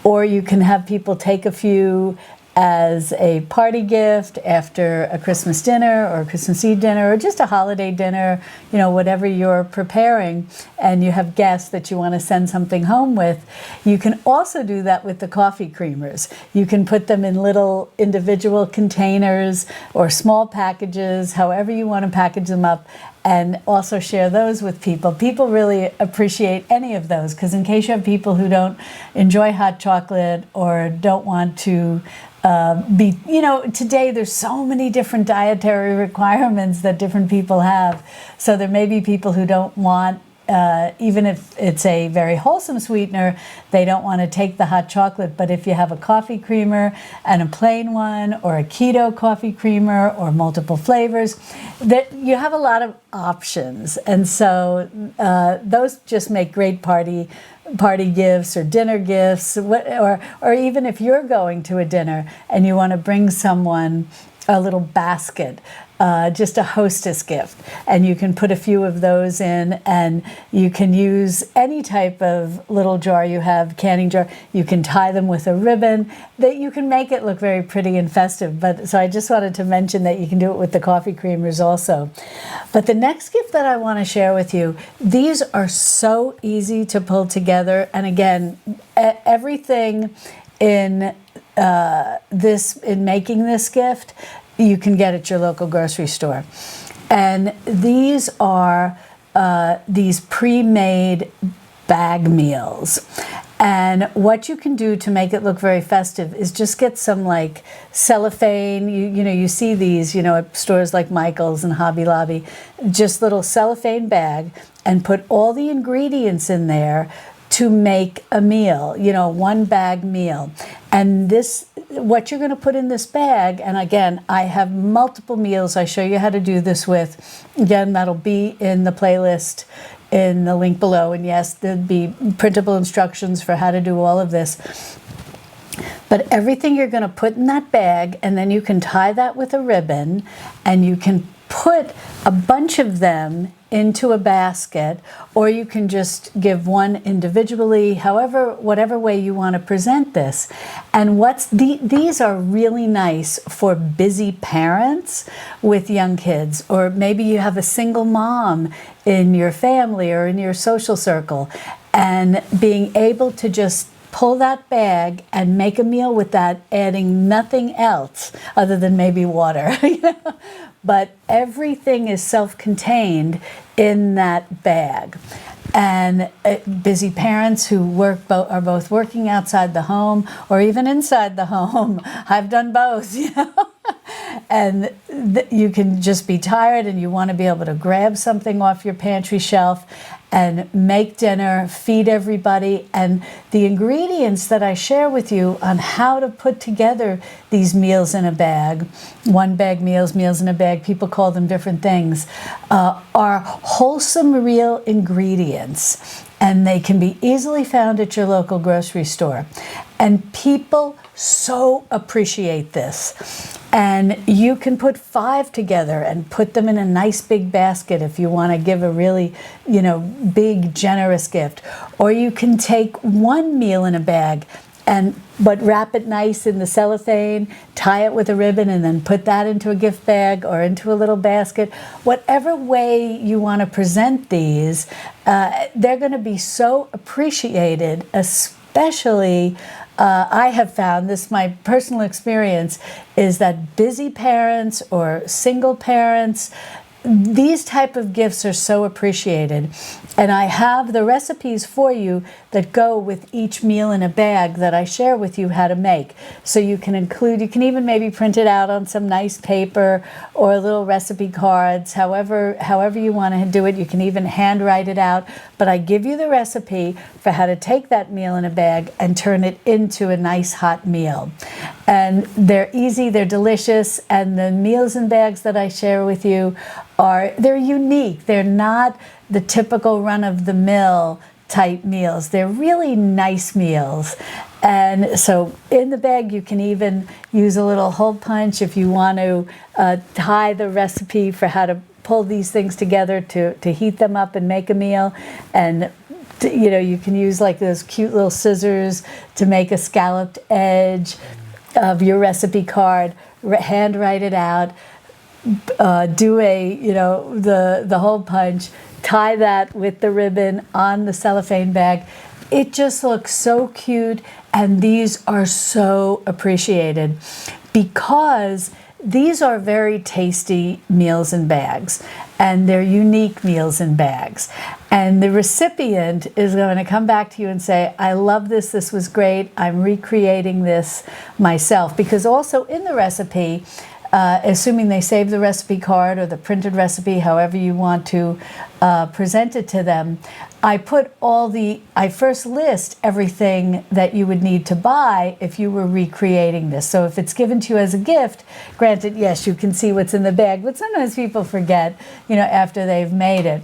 or you can have people take a few as a party gift after a Christmas dinner or a Christmas Eve dinner or just a holiday dinner, you know, whatever you're preparing, and you have guests that you want to send something home with. You can also do that with the coffee creamers. You can put them in little individual containers or small packages, however you want to package them up, and also share those with people. People really appreciate any of those, because in case you have people who don't enjoy hot chocolate or don't want to today there's so many different dietary requirements that different people have. So there may be people who don't want, even if it's a very wholesome sweetener, they don't want to take the hot chocolate. But if you have a coffee creamer and a plain one, or a keto coffee creamer, or multiple flavors, that you have a lot of options. And so those just make great party gifts or dinner gifts, or even if you're going to a dinner and you want to bring someone a little basket, just a hostess gift, and you can put a few of those in, and you can use any type of little jar you have, canning jar. You can tie them with a ribbon. That you can make it look very pretty and festive. But so I just wanted to mention that you can do it with the coffee creamers also. But the next gift that I want to share with you, these are so easy to pull together, and again, everything in in making this gift, you can get at your local grocery store. And these are these pre-made bag meals. And what you can do to make it look very festive is just get some like cellophane. You see these, at stores like Michael's and Hobby Lobby, just little cellophane bag, and put all the ingredients in there to make a meal, one bag meal. And what you're going to put in this bag, and again, I have multiple meals I show you how to do this with. Again, that'll be in the playlist in the link below. And yes, there'll be printable instructions for how to do all of this. But everything you're going to put in that bag, and then you can tie that with a ribbon, and you can put a bunch of them into a basket, or you can just give one individually, whatever way you want to present this. And these are really nice for busy parents with young kids, or maybe you have a single mom in your family or in your social circle, and being able to just pull that bag and make a meal with that, adding nothing else other than maybe water. But everything is self-contained in that bag. And busy parents who are both working outside the home or even inside the home, I've done both, and you can just be tired and you want to be able to grab something off your pantry shelf and make dinner, feed everybody. And the ingredients that I share with you on how to put together these meals in a bag, one bag meals in a bag, people call them different things, are wholesome, real ingredients. And they can be easily found at your local grocery store. And people so appreciate this. And you can put 5 together and put them in a nice big basket if you want to give a really, big, generous gift. Or you can take one meal in a bag but wrap it nice in the cellophane, tie it with a ribbon, and then put that into a gift bag or into a little basket. Whatever way you want to present these, they're going to be so appreciated, especially I have found, this my personal experience, is that busy parents or single parents, these type of gifts are so appreciated. And I have the recipes for you that go with each meal in a bag that I share with you how to make. So you can even maybe print it out on some nice paper or little recipe cards, however you want to do it. You can even handwrite it out. But I give you the recipe for how to take that meal in a bag and turn it into a nice hot meal. And they're easy, they're delicious, and the meals in bags that I share with you they're unique. They're not the typical run-of-the-mill type meals. They're really nice meals. And so in the bag, you can even use a little hole punch if you want to tie the recipe for how to pull these things together to heat them up and make a meal. And you can use like those cute little scissors to make a scalloped edge of your recipe card, hand write it out, do the hole punch, tie that with the ribbon on the cellophane bag. It just looks so cute, and these are so appreciated because these are very tasty meals in bags, and they're unique meals in bags. And the recipient is going to come back to you and say, I love this, this was great, I'm recreating this myself. Because also in the recipe, assuming they save the recipe card or the printed recipe, however you want to present it to them, I first list everything that you would need to buy if you were recreating this. So if it's given to you as a gift, granted, yes, you can see what's in the bag, but sometimes people forget, after they've made it.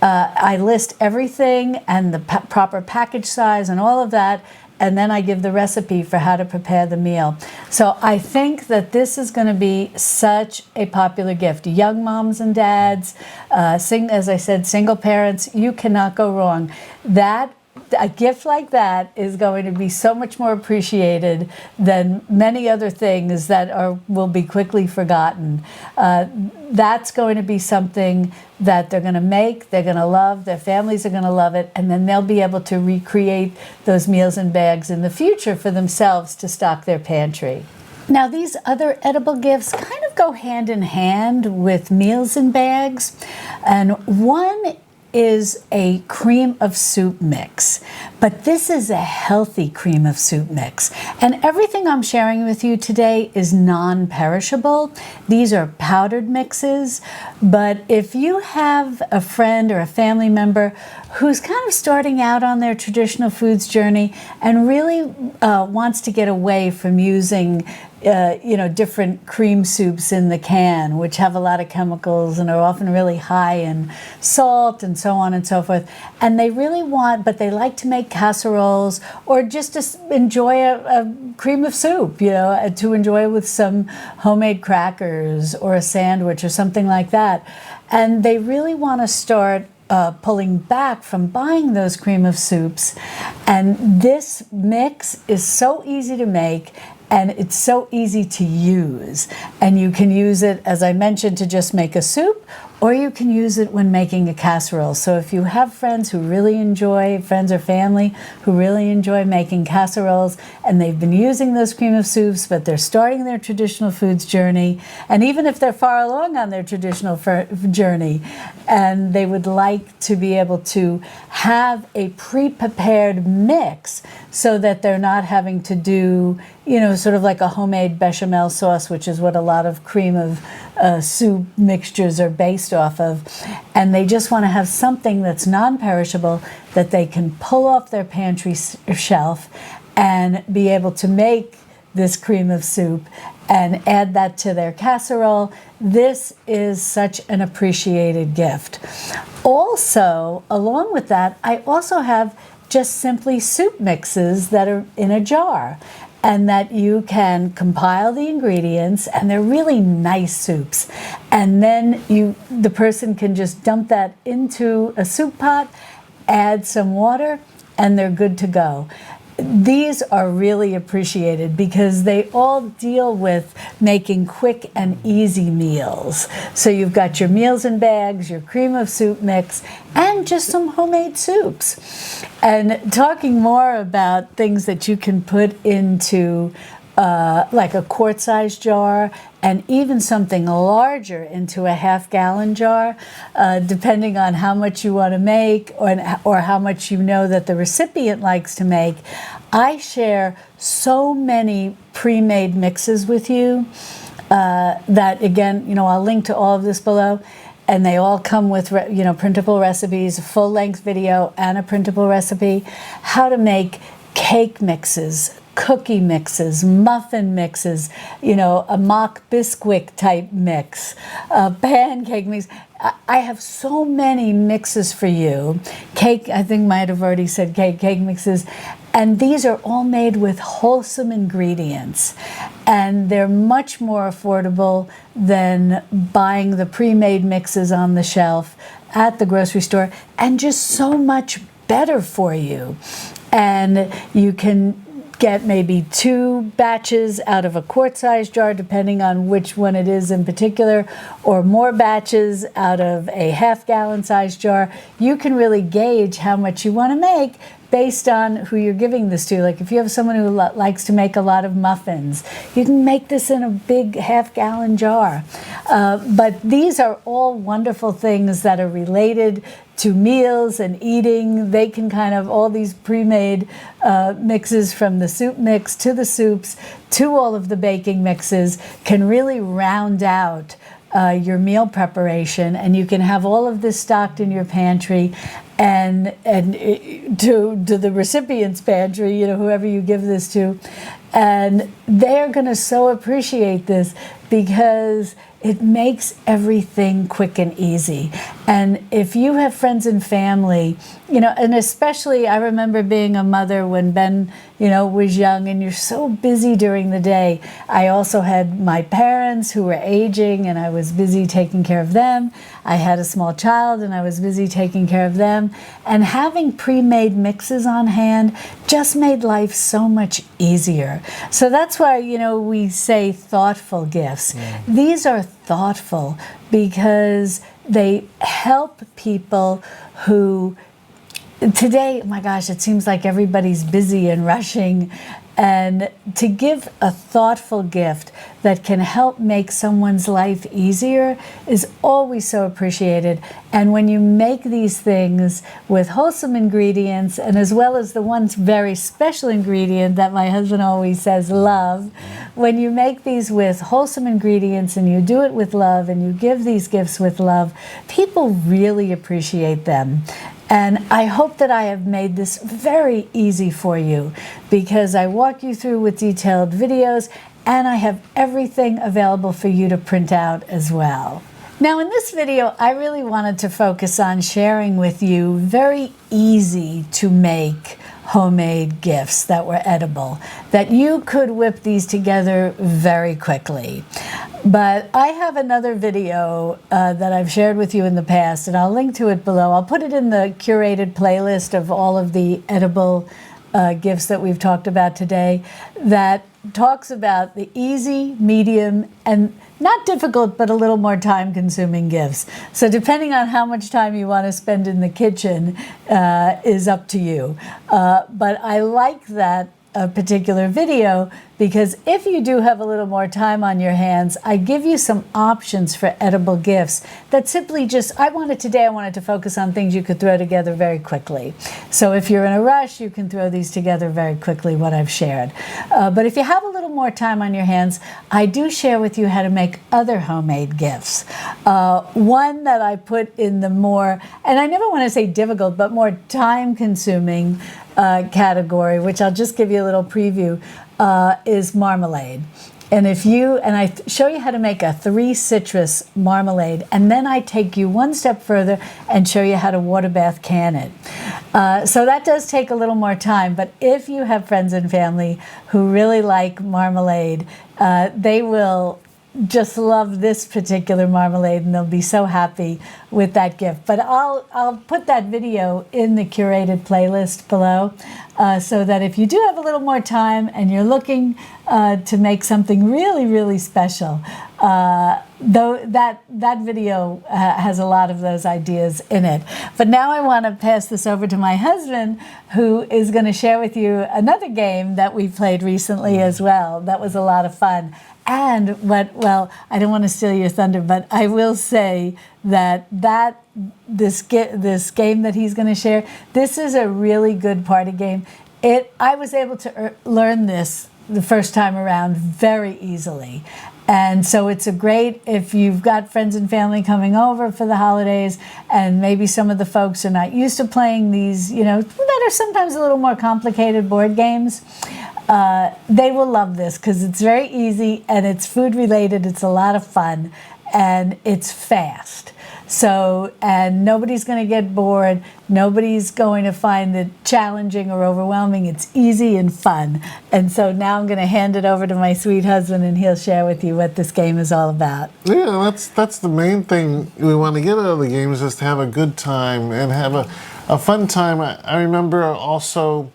I list everything and the proper package size and all of that, and then I give the recipe for how to prepare the meal. So I think that this is going to be such a popular gift. Young moms and dads, as I said, single parents, you cannot go wrong. A gift like that is going to be so much more appreciated than many other things that will be quickly forgotten. That's going to be something that they're going to make, they're going to love, their families are going to love it, and then they'll be able to recreate those meals in bags in the future for themselves to stock their pantry. Now, these other edible gifts kind of go hand in hand with meals in bags, and one is a cream of soup mix, but this is a healthy cream of soup mix. And everything I'm sharing with you today is non-perishable. These are powdered mixes, but if you have a friend or a family member who's kind of starting out on their traditional foods journey and really wants to get away from using different cream soups in the can, which have a lot of chemicals and are often really high in salt and so on and so forth. And they really but they like to make casseroles or just to enjoy a cream of soup, to enjoy with some homemade crackers or a sandwich or something like that. And they really want to start pulling back from buying those cream of soups. And this mix is so easy to make, and it's so easy to use. And you can use it, as I mentioned, to just make a soup, or you can use it when making a casserole. So if you have friends or family who really enjoy making casseroles, and they've been using those cream of soups, but they're starting their traditional foods journey, and even if they're far along on their traditional journey, and they would like to be able to have a pre-prepared mix so that they're not having to do, sort of like a homemade bechamel sauce, which is what a lot of cream of soup mixtures are based off of. And they just want to have something that's non-perishable that they can pull off their pantry shelf and be able to make this cream of soup and add that to their casserole. This is such an appreciated gift. Also, along with that, I also have just simply soup mixes that are in a jar, and that you can compile the ingredients, and they're really nice soups. And then the person can just dump that into a soup pot, add some water, and they're good to go. These are really appreciated because they all deal with making quick and easy meals. So you've got your meals in bags, your cream of soup mix, and just some homemade soups. And talking more about things that you can put into like a quart-sized jar, and even something larger into a half-gallon jar, depending on how much you want to make or how much that the recipient likes to make. I share so many pre-made mixes with you that, again, I'll link to all of this below. And they all come with, printable recipes, a full-length video and a printable recipe. How to make cake mixes, cookie mixes, muffin mixes, you know, a mock biscuit type mix, a pancake mix. I have so many mixes for you. Cake, I think might have already said cake mixes. And these are all made with wholesome ingredients. And they're much more affordable than buying the pre-made mixes on the shelf at the grocery store, and just so much better for you. And you can get maybe 2 batches out of a quart-sized jar, depending on which one it is in particular, or more batches out of a half-gallon sized jar. You can really gauge how much you want to make based on who you're giving this to. Like if you have someone who likes to make a lot of muffins, you can make this in a big half-gallon jar. But these are all wonderful things that are related to meals and eating. They can kind of, all these pre-made mixes, from the soup mix to the soups to all of the baking mixes, can really round out your meal preparation, and you can have all of this stocked in your pantry and to the recipient's pantry, you know, whoever you give this to, and they're going to so appreciate this because it makes everything quick and easy. And if you have friends and family, you know, and especially I remember being a mother when Ben, you know, was young, and you're so busy during the day. I also had my parents who were aging, and I was busy taking care of them. I had a small child, and I was busy taking care of them. And having pre-made mixes on hand just made life so much easier. So that's why, you know, we say thoughtful gifts. These are thoughtful because they help people who today, oh my gosh, it seems like everybody's busy and rushing. And to give a thoughtful gift that can help make someone's life easier is always so appreciated. And when you make these things with wholesome ingredients, and as well as the one very special ingredient that my husband always says, love, when you make these with wholesome ingredients and you do it with love and you give these gifts with love, people really appreciate them. And I hope that I have made this very easy for you, because I walk you through with detailed videos, and I have everything available for you to print out as well. Now in this video, I really wanted to focus on sharing with you very easy to make homemade gifts that were edible, that you could whip these together very quickly. But I have another video that I've shared with you in the past, and I'll link to it below. I'll put it in the curated playlist of all of the edible gifts that we've talked about today, that talks about the easy, medium, and not difficult, but a little more time-consuming gifts. So depending on how much time you want to spend in the kitchen is up to you. But I like that particular video because if you do have a little more time on your hands, I give you some options for edible gifts that simply just, I wanted to focus on things you could throw together very quickly. So if you're in a rush, you can throw these together very quickly, what I've shared. But if you have a little more time on your hands, I do share with you how to make other homemade gifts. One that I put in the more, and I never want to say difficult, but more time-consuming category, which I'll just give you a little preview, is marmalade. And I show you how to make a 3 citrus marmalade, and then I take you one step further and show you how to water bath can it. So that does take a little more time, but if you have friends and family who really like marmalade, they will just love this particular marmalade, and they'll be so happy with that gift. But I'll put that video in the curated playlist below, so that if you do have a little more time and you're looking to make something really, really special, though that video has a lot of those ideas in it. But now I want to pass this over to my husband, who is going to share with you another game that we played recently as well. That was a lot of fun. And well, I don't want to steal your thunder, but I will say that this game that he's going to share, this is a really good party game. I was able to learn this the first time around very easily. And so it's a great, if you've got friends and family coming over for the holidays, and maybe some of the folks are not used to playing these, you know, that are sometimes a little more complicated board games. They will love this because it's very easy and it's food related. It's a lot of fun and it's fast. So, and nobody's going to get bored. Nobody's going to find it challenging or overwhelming. It's easy and fun. And so now I'm going to hand it over to my sweet husband and he'll share with you what this game is all about. Yeah, that's the main thing we want to get out of the games, is to have a good time and have a fun time. I remember also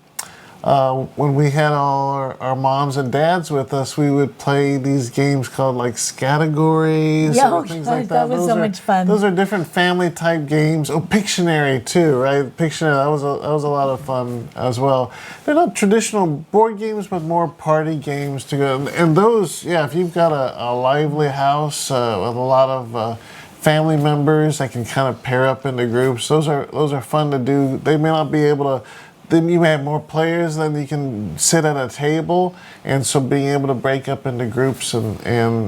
when we had all our moms and dads with us, we would play these games called like Scattergories and things like that. That was so much fun. Those are different family type games. Oh, Pictionary too, right? Pictionary, that was a lot of fun as well. They're not traditional board games, but more party games to go. And those, yeah, if you've got a lively house with a lot of family members that can kind of pair up into groups, those are fun to do. They may not be able to. Then you have more players than you can sit at a table, and so being able to break up into groups and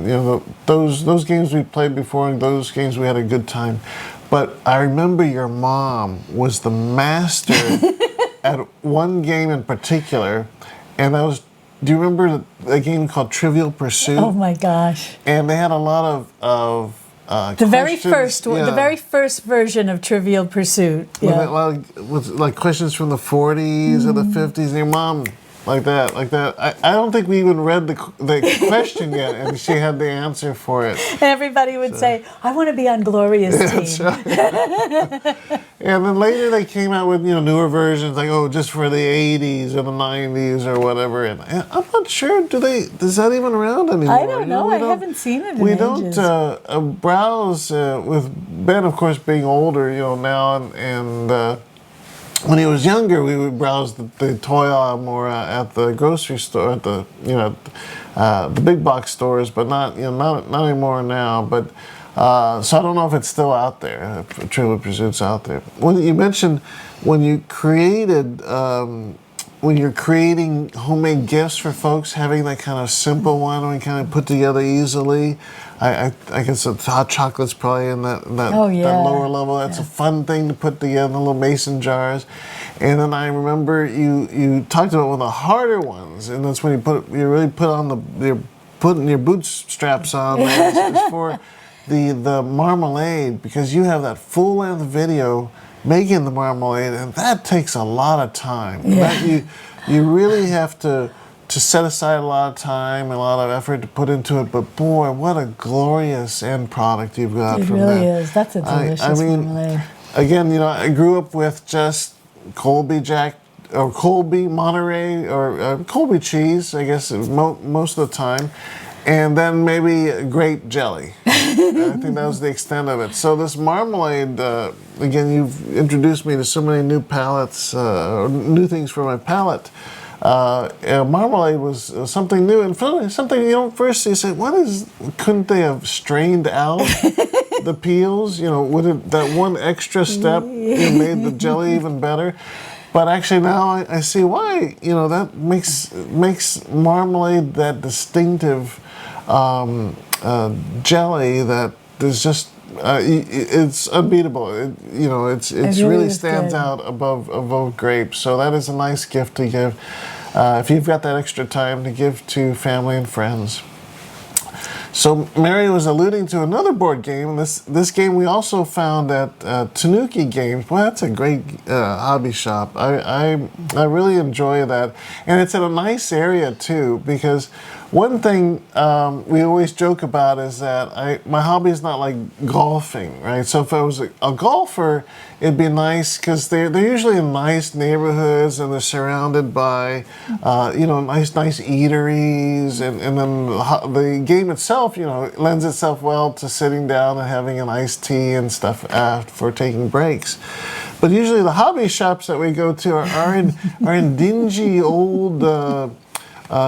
you know, those games we played before, and those games we had a good time. But I remember your mom was the master at one game in particular, and that was. Do you remember a game called Trivial Pursuit? Oh my gosh! And they had a lot of the very first version of Trivial Pursuit. Yeah. With like questions from the 40s or the 50s, and your mom like that. I don't think we even read the question yet, and she had the answer for it. And everybody would say, "I want to be on Gloria's team." Right. And then later they came out with newer versions, like just for the 80s or the 90s or whatever. And I'm not sure. Is that even around anymore? I don't know. I haven't seen it in we ages. don't browse with Ben, of course, being older, now, and when he was younger, we would browse the toy aisle more at the grocery store, at the the big box stores, but not anymore now. But so I don't know if it's still out there. If Trivial Pursuit's out there. When you mentioned when you're creating homemade gifts for folks, having that kind of simple one we kind of put together easily. I guess the hot chocolate's probably in that lower level. That's a fun thing to put together, the little mason jars. And then I remember you talked about one of the harder ones, and that's when you really put on you're putting your bootstraps on. It's for the marmalade, because you have that full length video making the marmalade, and that takes a lot of time. Yeah. You really have to set aside a lot of time and a lot of effort to put into it, but boy, what a glorious end product you've got from that. It really is. That's a delicious marmalade. Again, I grew up with just Colby Monterey, or Colby cheese, I guess, most of the time, and then maybe grape jelly. I think that was the extent of it. So this marmalade, again, you've introduced me to so many new palettes, new things for my palate. Marmalade was something new, and something first you say, couldn't they have strained out the peels? Would that one extra step made the jelly even better? But actually now I see why. That makes marmalade that distinctive jelly that is just it's unbeatable. It really stands out above grapes. So that is a nice gift to give if you've got that extra time to give to family and friends. So Mary was alluding to another board game. This game we also found at Tanuki Games. Boy, that's a great hobby shop. I really enjoy that, and it's in a nice area too, because one thing we always joke about is that my hobby is not like golfing, right? So if I was a golfer, it'd be nice because they're usually in nice neighborhoods and they're surrounded by nice eateries, and then the game itself lends itself well to sitting down and having an iced tea and stuff for taking breaks. But usually the hobby shops that we go to are in dingy old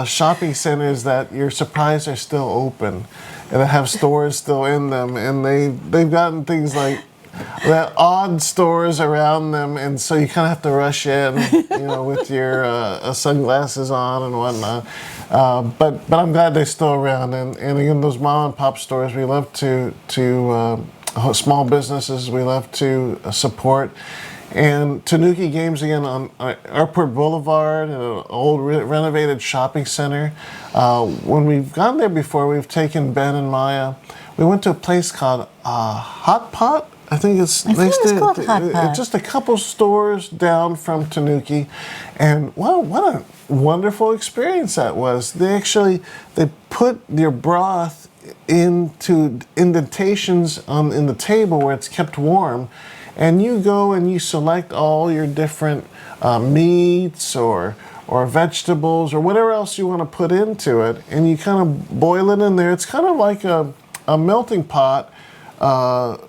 shopping centers that you're surprised are still open and that have stores still in them, and they've gotten things like that odd stores around them, and so you kind of have to rush in, with your sunglasses on and whatnot. But I'm glad they're still around, and again, those mom and pop stores, we love to small businesses we love to support. And Tanuki Games again on Airport Boulevard, an old renovated shopping center. When we've gone there before, we've taken Ben and Maya. We went to a place called Hot Pot. I think it's called Hot Pot. Just a couple stores down from Tanuki, and wow, what a wonderful experience that was. They put your broth into indentations in the table where it's kept warm, and you go and you select all your different meats or vegetables or whatever else you want to put into it, and you kind of boil it in there. It's kind of like a melting pot, but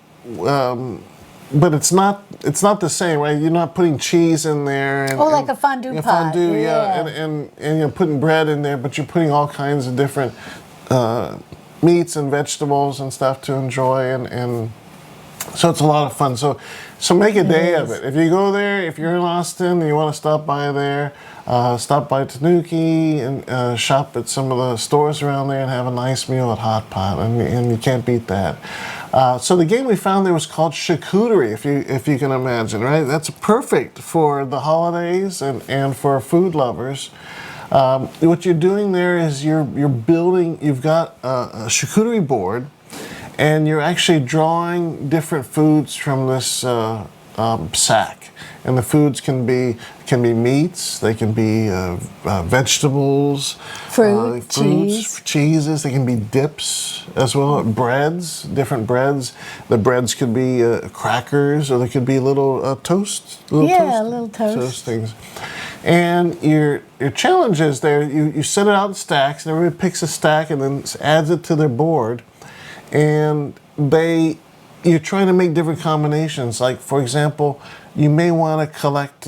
it's not the same, right? You're not putting cheese in there. Like a fondue pot. Fondue, yeah. And you're putting bread in there, but you're putting all kinds of different meats and vegetables and stuff to enjoy, and so it's a lot of fun. So make a day of it. If you go there, if you're in Austin and you want to stop by there, stop by Tanuki and shop at some of the stores around there and have a nice meal at Hot Pot, and you can't beat that. So the game we found there was called Charcuterie, if you can imagine, right? That's perfect for the holidays and for food lovers. What you're doing there is you're building. You've got a charcuterie board, and you're actually drawing different foods from this sack. And the foods can be meats, they can be vegetables, fruits, cheeses. They can be dips as well, breads, different breads. The breads could be crackers, or they could be little toast, little toast things. And your challenge is there. You set it out in stacks, and everybody picks a stack and then adds it to their board. And you're trying to make different combinations. Like, for example, you may want to collect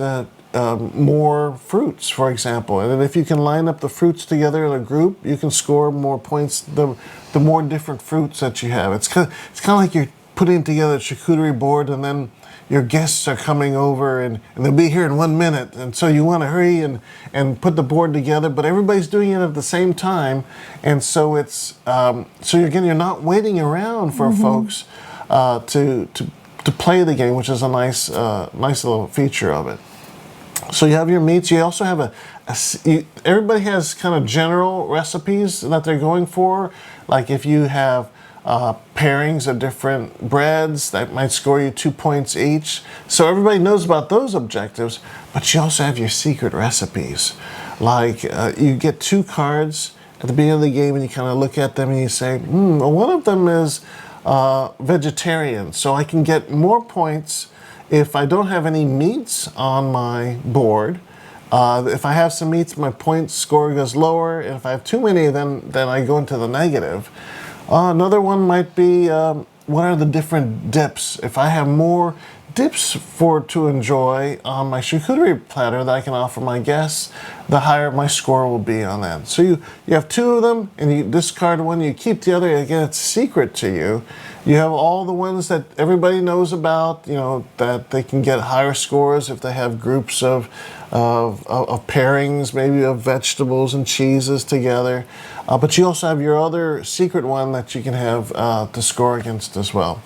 more fruits, for example. And then if you can line up the fruits together in a group, you can score more points the more different fruits that you have. It's kind of like you're putting together a charcuterie board, and then your guests are coming over, and they'll be here in 1 minute. And so you want to hurry and put the board together, but everybody's doing it at the same time. And so it's, you're not waiting around for folks to play the game, which is a nice little feature of it. So you have your meats. You also have everybody has kind of general recipes that they're going for. Like if you have pairings of different breads, that might score you 2 points each. So everybody knows about those objectives, but you also have your secret recipes. Like you get 2 cards at the beginning of the game, and you kind of look at them and you say, one of them is vegetarian, so I can get more points if I don't have any meats on my board. If I have some meats, my point score goes lower, and if I have too many, then I go into the negative. Another one might be, what are the different dips? If I have more dips to enjoy on my charcuterie platter that I can offer my guests, the higher my score will be on that. So you have 2 of them, and you discard one, you keep the other. Again, it's secret to you. You have all the ones that everybody knows about, that they can get higher scores if they have groups of pairings, maybe of vegetables and cheeses together. But you also have your other secret one that you can have to score against as well.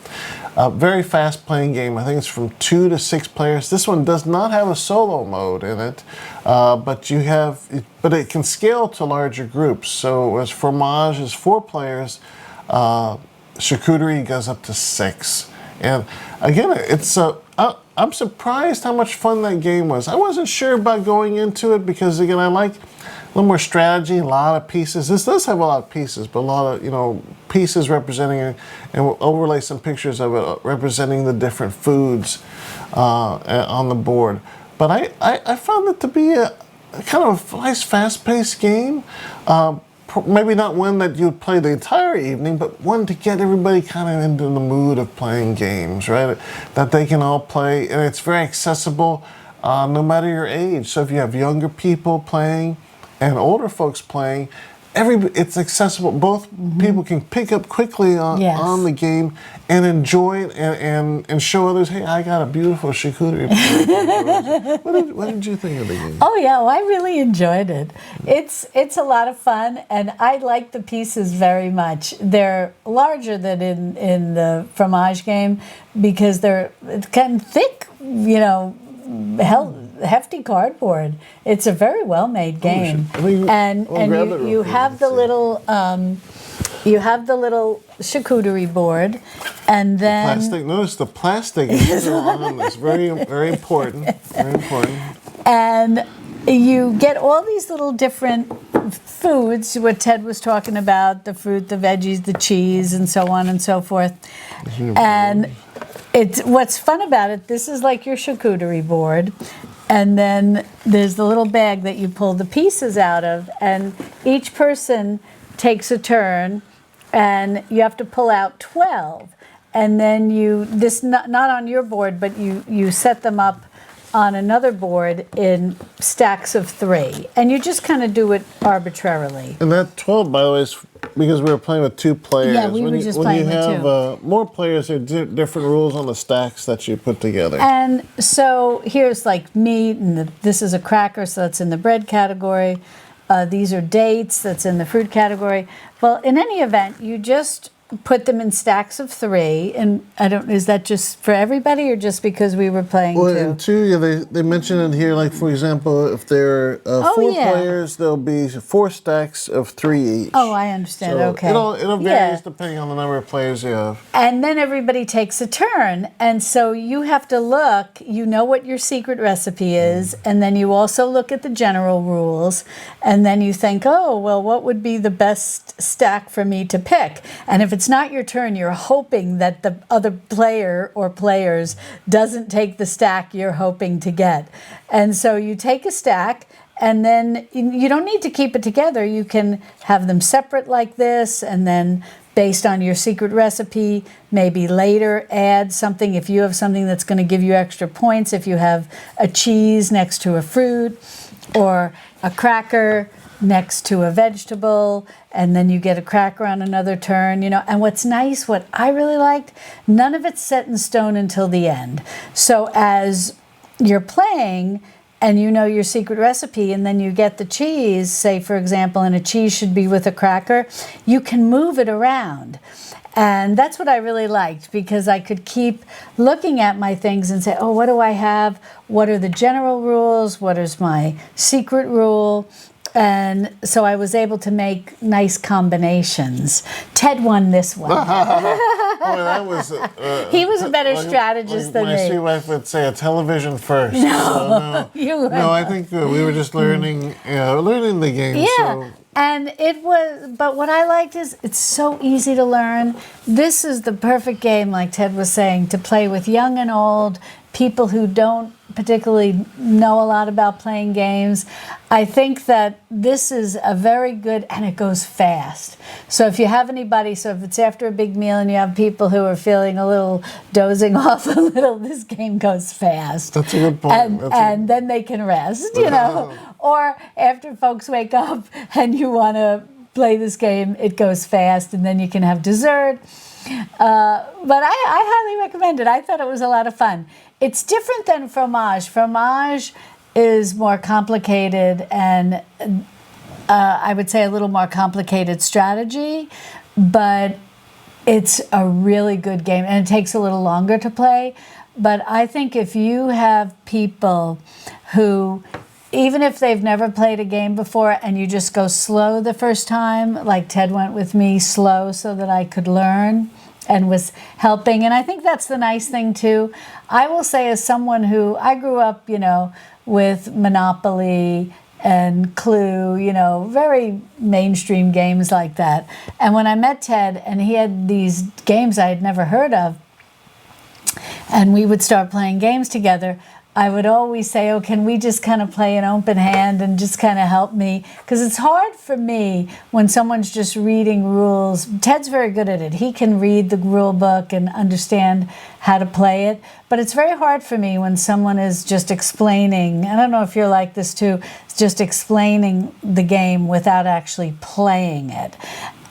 Very fast playing game. I think it's from 2 to 6 players. This one does not have a solo mode in it, but it can scale to larger groups. So as Fromage is 4 players, Charcuterie goes up to 6. And again, I'm surprised how much fun that game was. I wasn't sure about going into it because, again, I like a little more strategy, a lot of pieces. This does have a lot of pieces, but a lot of, pieces representing it, and we'll overlay some pictures of it representing the different foods on the board. But I found it to be a kind of a nice, fast-paced game. Maybe not one that you'd play the entire evening, but one to get everybody kind of into the mood of playing games, right? That they can all play, and it's very accessible no matter your age. So if you have younger people playing and older folks playing, it's accessible. Both people can pick up quickly on the game and enjoy it and show others, hey, I got a beautiful charcuterie. What did you think of the game? Oh yeah, well, I really enjoyed it. It's a lot of fun, and I like the pieces very much. They're larger than in the Fromage game because they're kind of thick, hefty cardboard. It's a very well made game, and you have the little charcuterie board, and then plastic. Notice the plastic is on this. Very very important. Very important. And you get all these little different foods, what Ted was talking about, the fruit, the veggies, the cheese, and so on and so forth. And what's fun about it, this is like your charcuterie board, and then there's the little bag that you pull the pieces out of, and each person takes a turn, and you have to pull out 12. And then not on your board, but you set them up on another board in stacks of 3, and you just kind of do it arbitrarily. And that 12, by the way, is because we were playing with 2 players. Yeah, we were just playing with 2. When you have more players, there are different rules on the stacks that you put together. And so here's like meat, and this is a cracker, so that's in the bread category. These are dates, that's in the fruit category. Well, in any event, you just put them in stacks of 3, and is that just for everybody or just because we were playing 2? Well, in 2, yeah, they mention it here, like for example, if there are 4 players, there'll be 4 stacks of 3 each. Oh, I understand. So okay. It'll vary depending on the number of players you have. And then everybody takes a turn, and so you have to look. You know what your secret recipe is, and then you also look at the general rules, and then you think, oh, well, what would be the best stack for me to pick? And if it's not your turn, you're hoping that the other player or players doesn't take the stack you're hoping to get. And so you take a stack, and then you don't need to keep it together. You can have them separate like this, and then based on your secret recipe, maybe later add something if you have something that's going to give you extra points, if you have a cheese next to a fruit or a cracker next to a vegetable, and then you get a cracker on another turn, And what's nice, what I really liked, none of it's set in stone until the end. So as you're playing and you know your secret recipe, and then you get the cheese, say for example, and a cheese should be with a cracker, you can move it around. And that's what I really liked, because I could keep looking at my things and say, oh, what do I have? What are the general rules? What is my secret rule? And so I was able to make nice combinations. Ted won this one. Boy, that was, he was a better strategist than me. My sweet wife would say, a television first. No, no, I think we were just learning the game. Yeah. So. And but what I liked is it's so easy to learn. This is the perfect game, like Ted was saying, to play with young and old, people who don't particularly know a lot about playing games. I think that this is a very good, and it goes fast. So if you have anybody, if it's after a big meal and you have people who are feeling a little dozing off a little, this game goes fast. That's a good point. And then they can rest, Or after folks wake up and you want to play this game, it goes fast, and then you can have dessert. But I highly recommend it. I thought it was a lot of fun. It's different than Fromage. Fromage is more complicated, and I would say a little more complicated strategy, but it's a really good game, and it takes a little longer to play. But I think if you have people who, even if they've never played a game before, and you just go slow the first time, like Ted went with me slow so that I could learn and was helping. And I think that's the nice thing too. I will say, as someone who, I grew up, with Monopoly and Clue, very mainstream games like that. And when I met Ted and he had these games I had never heard of, and we would start playing games together, I would always say, oh, can we just kind of play an open hand and just kind of help me? Because it's hard for me when someone's just reading rules. Ted's very good at it. He can read the rule book and understand how to play it. But it's very hard for me when someone is just explaining. I don't know if you're like this too, just explaining the game without actually playing it.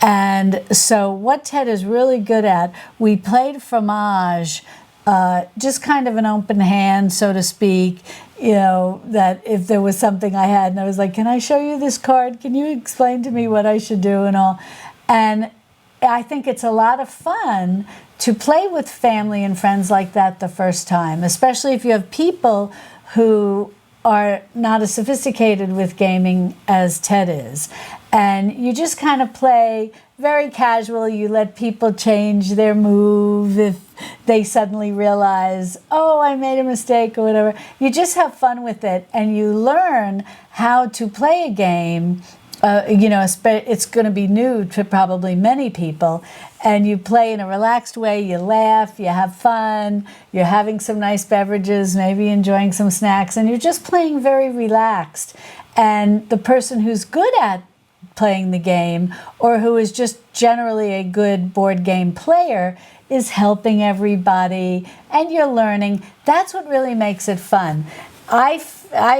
And so what Ted is really good at, we played Fromage, just kind of an open hand, so to speak, that if there was something I had and I was like, can I show you this card? Can you explain to me what I should do and all? And I think it's a lot of fun to play with family and friends like that the first time, especially if you have people who are not as sophisticated with gaming as Ted is. And you just kind of play very casual. You let people change their move if they suddenly realize, oh, I made a mistake or whatever. You just have fun with it, and you learn how to play a game. It's going to be new to probably many people, and you play in a relaxed way. You laugh, you have fun, you're having some nice beverages, maybe enjoying some snacks, and you're just playing very relaxed. And the person who's good at playing the game, or who is just generally a good board game player, is helping everybody, and you're learning. That's what really makes it fun. I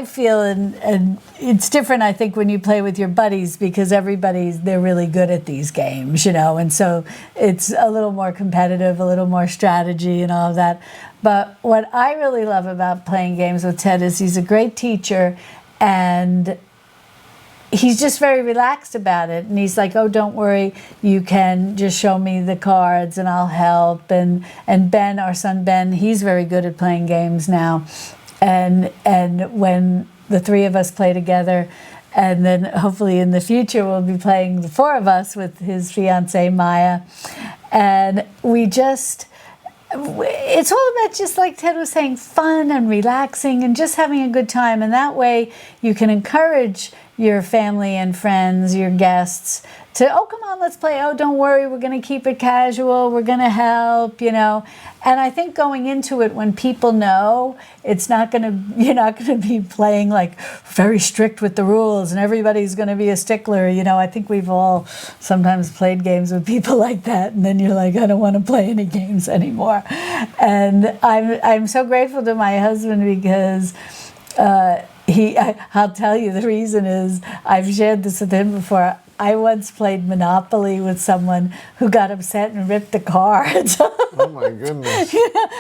feel, and it's different, I think, when you play with your buddies, because they're really good at these games, and so it's a little more competitive, a little more strategy and all of that. But what I really love about playing games with Ted is he's a great teacher, and he's just very relaxed about it. And he's like, oh, don't worry, you can just show me the cards and I'll help. And Ben, our son Ben, he's very good at playing games now. And when the three of us play together, and then hopefully in the future we'll be playing, the four of us, with his fiancée Maya. And it's all about, just like Ted was saying, fun and relaxing and just having a good time. And that way you can encourage your family and friends, your guests, to, oh, come on, let's play. Oh, don't worry, we're going to keep it casual. We're going to help, And I think going into it, when people know you're not going to be playing like very strict with the rules and everybody's going to be a stickler. I think we've all sometimes played games with people like that, and then you're like, I don't want to play any games anymore. And I'm so grateful to my husband, because I'll tell you, the reason is, I've shared this with him before. I once played Monopoly with someone who got upset and ripped the cards. Oh my goodness!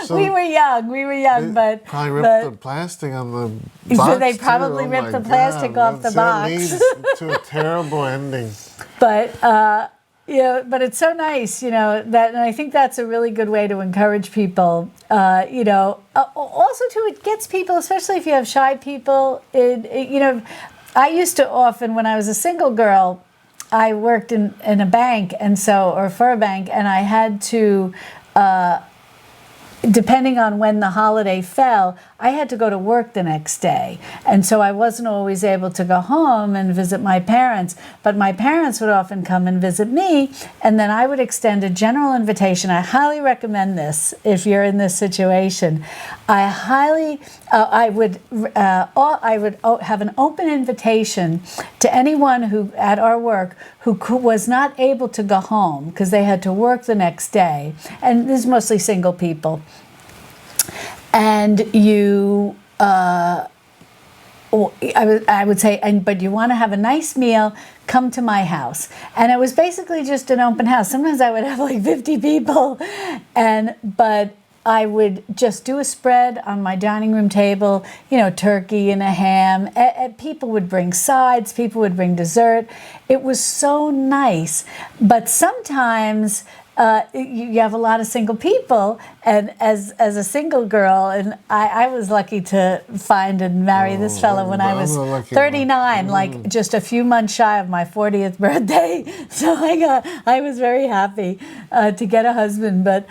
So we were young, but probably ripped the plastic on the box. They probably ripped the plastic off the box. That leads to a terrible ending. But but it's so nice, that, and I think that's a really good way to encourage people. Also too, it gets people, especially if you have shy people. I used to often, when I was a single girl, I worked in a bank, or for a bank, and I had to, depending on when the holiday fell, I had to go to work the next day. And so I wasn't always able to go home and visit my parents, but my parents would often come and visit me, and then I would extend a general invitation. I highly recommend this if you're in this situation. I would have an open invitation to anyone who, at our work, who was not able to go home because they had to work the next day. And this is mostly single people. And you, I would say, but you want to have a nice meal, come to my house. And it was basically just an open house. Sometimes I would have like 50 people, but I would just do a spread on my dining room table, turkey and a ham. People would bring sides, people would bring dessert. It was so nice. But sometimes you have a lot of single people, and as a single girl, and I was lucky to find and marry this fellow when I was 39, like just a few months shy of my 40th birthday. So I was very happy to get a husband, but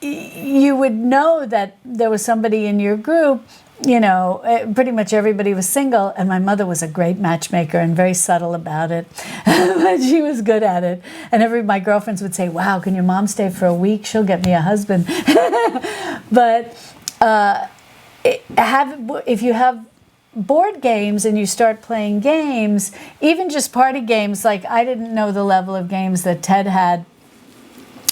you would know that there was somebody in your group. Pretty much everybody was single, and my mother was a great matchmaker and very subtle about it, but she was good at it. And my girlfriends would say, wow, can your mom stay for a week? She'll get me a husband. But if you have board games and you start playing games, even just party games, like I didn't know the level of games that Ted had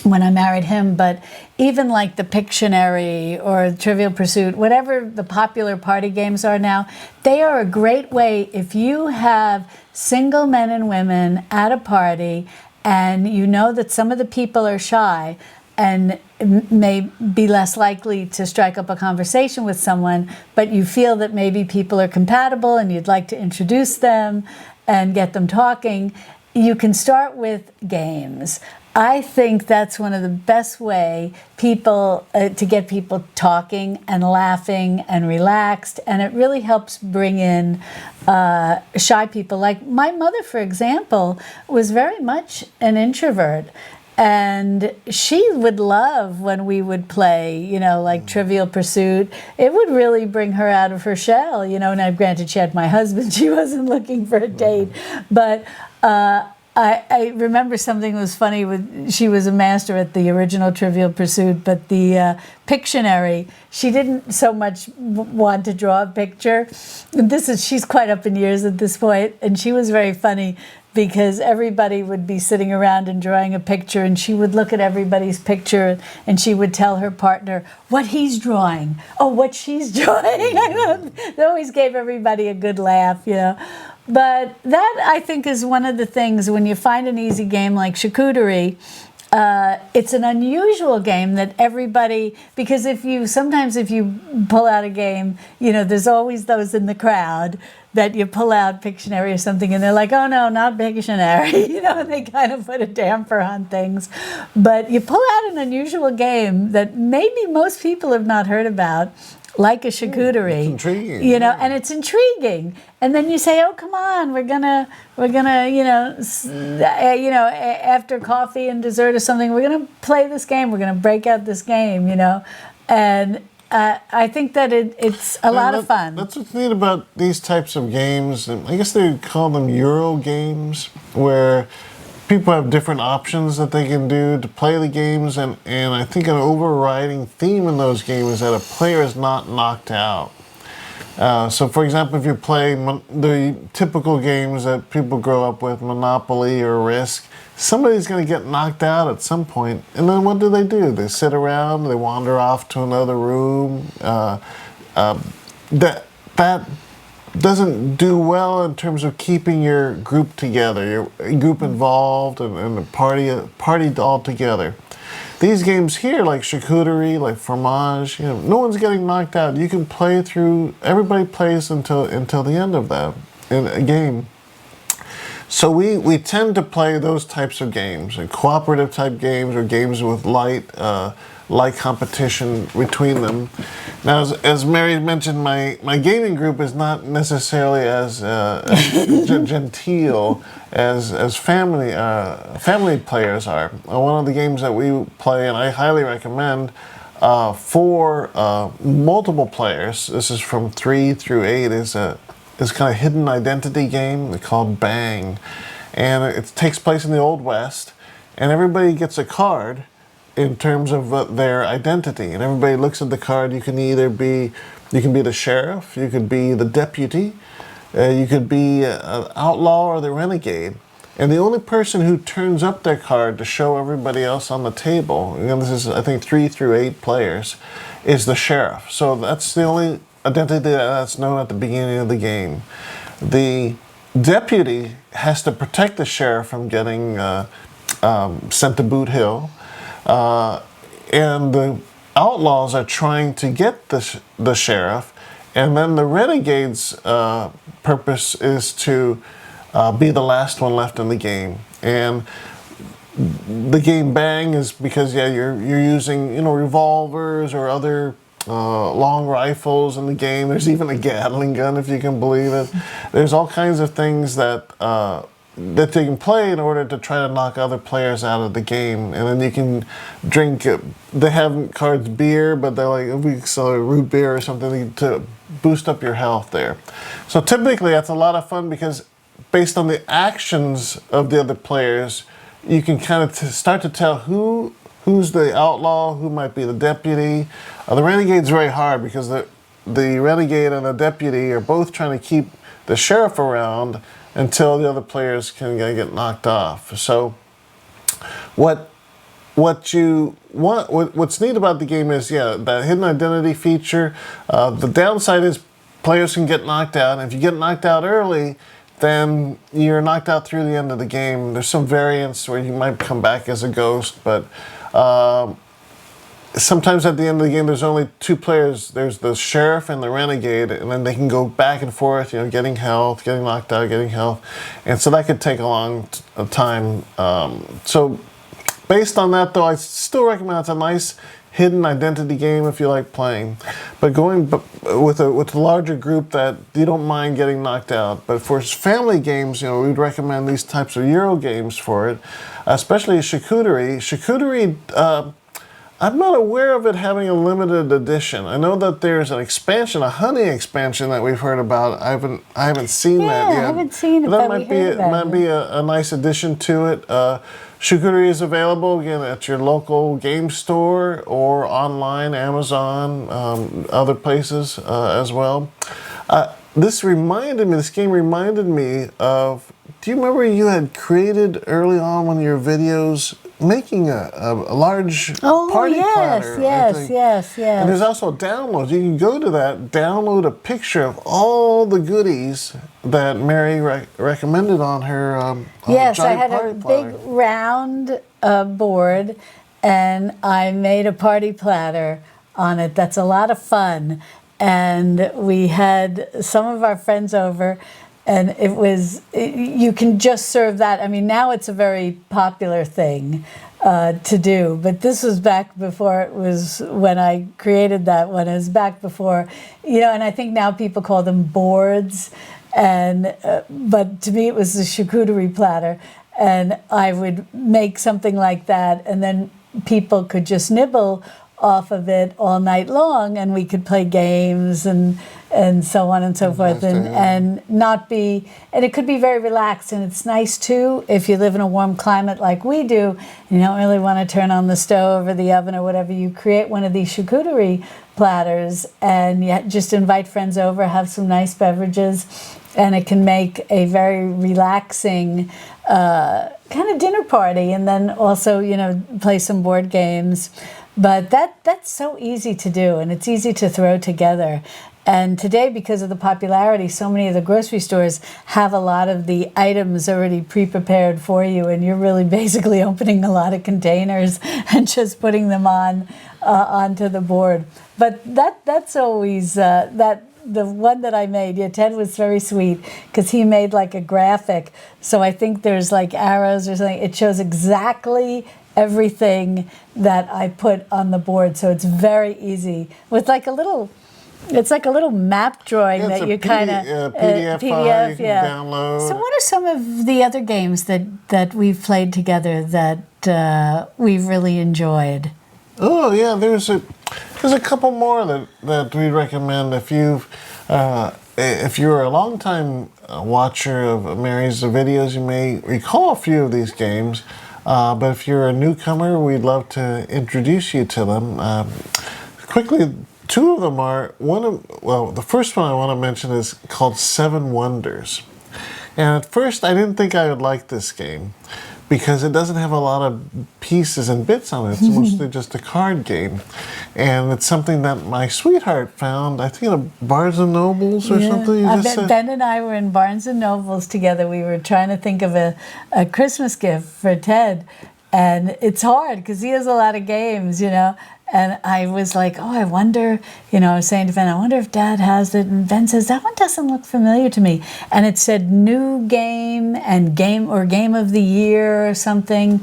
when I married him, but even like the Pictionary or Trivial Pursuit, whatever the popular party games are now, they are a great way if you have single men and women at a party and you know that some of the people are shy and may be less likely to strike up a conversation with someone, but you feel that maybe people are compatible and you'd like to introduce them and get them talking. You can start with games. I think that's one of the best way people to get people talking and laughing and relaxed, and it really helps bring in shy people. Like my mother, for example, was very much an introvert. And she would love when we would play, like Trivial Pursuit. It would really bring her out of her shell, Now, granted, she had my husband. She wasn't looking for a date. But I remember something was funny. She was a master at the original Trivial Pursuit, but the Pictionary, she didn't so much want to draw a picture. She's quite up in years at this point, and she was very funny, because everybody would be sitting around and drawing a picture, and she would look at everybody's picture and she would tell her partner what he's drawing, what she's drawing. It always gave everybody a good laugh, But that, I think, is one of the things when you find an easy game like charcuterie. It's an unusual game that everybody, because if you pull out a game, there's always those in the crowd that you pull out Pictionary or something and they're like, oh no, not Pictionary, and they kind of put a damper on things. But you pull out an unusual game that maybe most people have not heard about, like a charcuterie. It's intriguing. And it's intriguing. And then you say, oh, come on, we're gonna, after coffee and dessert or something, we're gonna play this game. We're gonna break out this game, And I think that it's a lot of fun. That's what's neat about these types of games. I guess they would call them Euro games, where people have different options that they can do to play the games, and I think an overriding theme in those games is that a player is not knocked out. So, for example, if you play the typical games that people grow up with, Monopoly or Risk, somebody's going to get knocked out at some point. And then what do? They sit around, they wander off to another room. That doesn't do well in terms of keeping your group together, your group involved and the party all together. These games here, like charcuterie, like fromage, no one's getting knocked out. You can play through. Everybody plays until the end of that in a game. So we tend to play those types of games, cooperative type games or games with light competition between them. Now, as Mary mentioned, my gaming group is not necessarily as genteel as family players are. One of the games that we play, and I highly recommend, for multiple players, this is from 3 through 8, is kind of hidden identity game called Bang. And it takes place in the Old West, and everybody gets a card in terms of their identity. And everybody looks at the card. You can be the sheriff, you could be the deputy, you could be an outlaw or the renegade. And the only person who turns up their card to show everybody else on the table, and this is, I think, 3 through 8 players, is the sheriff. So that's the only identity that's known at the beginning of the game. The deputy has to protect the sheriff from getting sent to Boot Hill, and the outlaws are trying to get the sheriff, and then the renegade's purpose is to be the last one left in the game. And the game Bang is because you're using revolvers or other long rifles in the game. There's even a Gatling gun, if you can believe it. There's all kinds of things that they can play in order to try to knock other players out of the game. And then you can drink, they have cards beer, but they're like, we sell root beer or something to boost up your health there. So typically that's a lot of fun because based on the actions of the other players, you can kind of start to tell who's the outlaw, who might be the deputy. The renegade's very hard because the renegade and the deputy are both trying to keep the sheriff around until the other players can get knocked off. So what's neat about the game is, that hidden identity feature. The downside is players can get knocked out. And if you get knocked out early, then you're knocked out through the end of the game. There's some variants where you might come back as a ghost, but sometimes at the end of the game there's only 2 players. There's the sheriff and the renegade, and then they can go back and forth, getting health, getting knocked out, getting health. And so that could take a long time. So Based on that, though, I still recommend it's a nice hidden identity game if you like playing. But going with a larger group that you don't mind getting knocked out. But for family games, you know, we'd recommend these types of Euro games for it, especially charcuterie. Charcuterie, I'm not aware of it having a limited edition. I know that there's an expansion, a honey expansion that we've heard about. I haven't seen that yet. I haven't seen it, but might we be heard about might be a nice addition to it. Charcuterie is available again at your local game store or online, Amazon, other places as well. This game reminded me of. Do you remember you had created early on one of your videos making a large party platter? Yes. And there's also downloads. You can go to that, download a picture of all the goodies that Mary recommended on her. Yes, I giant had party a platter. big round board, and I made a party platter on it. That's a lot of fun. And we had some of our friends over. And you can just serve that. I mean, now it's a very popular thing to do, but this was back before it was when I created that one. It was back before, you know, and I think now people call them boards. And but to me, it was the charcuterie platter. And I would make something like that, and then people could just nibble off of it all night long, and we could play games and so on and so forth, and not be, and it could be very relaxed. And it's nice too if you live in a warm climate like we do, and you don't really want to turn on the stove or the oven or whatever. You create one of these charcuterie platters, and you just invite friends over, have some nice beverages, and it can make a very relaxing kind of dinner party. And then also, you know, play some board games. But that's so easy to do, and it's easy to throw together. And today, because of the popularity, so many of the grocery stores have a lot of the items already pre-prepared for you, and you're really basically opening a lot of containers and just putting them onto the board. But that's always the one that I made. Yeah, Ted was very sweet because he made like a graphic. So I think there's like arrows or something. It shows exactly everything that I put on the board, so it's very easy with like a little. It's like a little map drawing that you kind of PDF file you can download. So, what are some of the other games that we've played together that we've really enjoyed? Oh yeah, there's a couple more that we recommend if you're a longtime watcher of Mary's videos, you may recall a few of these games. But if you're a newcomer, we'd love to introduce you to them. Quickly, two of them are, the first one I want to mention is called Seven Wonders. And at first, I didn't think I would like this game because it doesn't have a lot of pieces and bits on it. It's mostly just a card game. And it's something that my sweetheart found, I think, at Barnes & Nobles or something. Ben and I were in Barnes & Nobles together. We were trying to think of a Christmas gift for Ted. And it's hard because he has a lot of games, you know. And I was like, oh, I wonder, you know, I was saying to Ben, I wonder if Dad has it. And Ben says, that one doesn't look familiar to me. And it said new game and game of the year or something.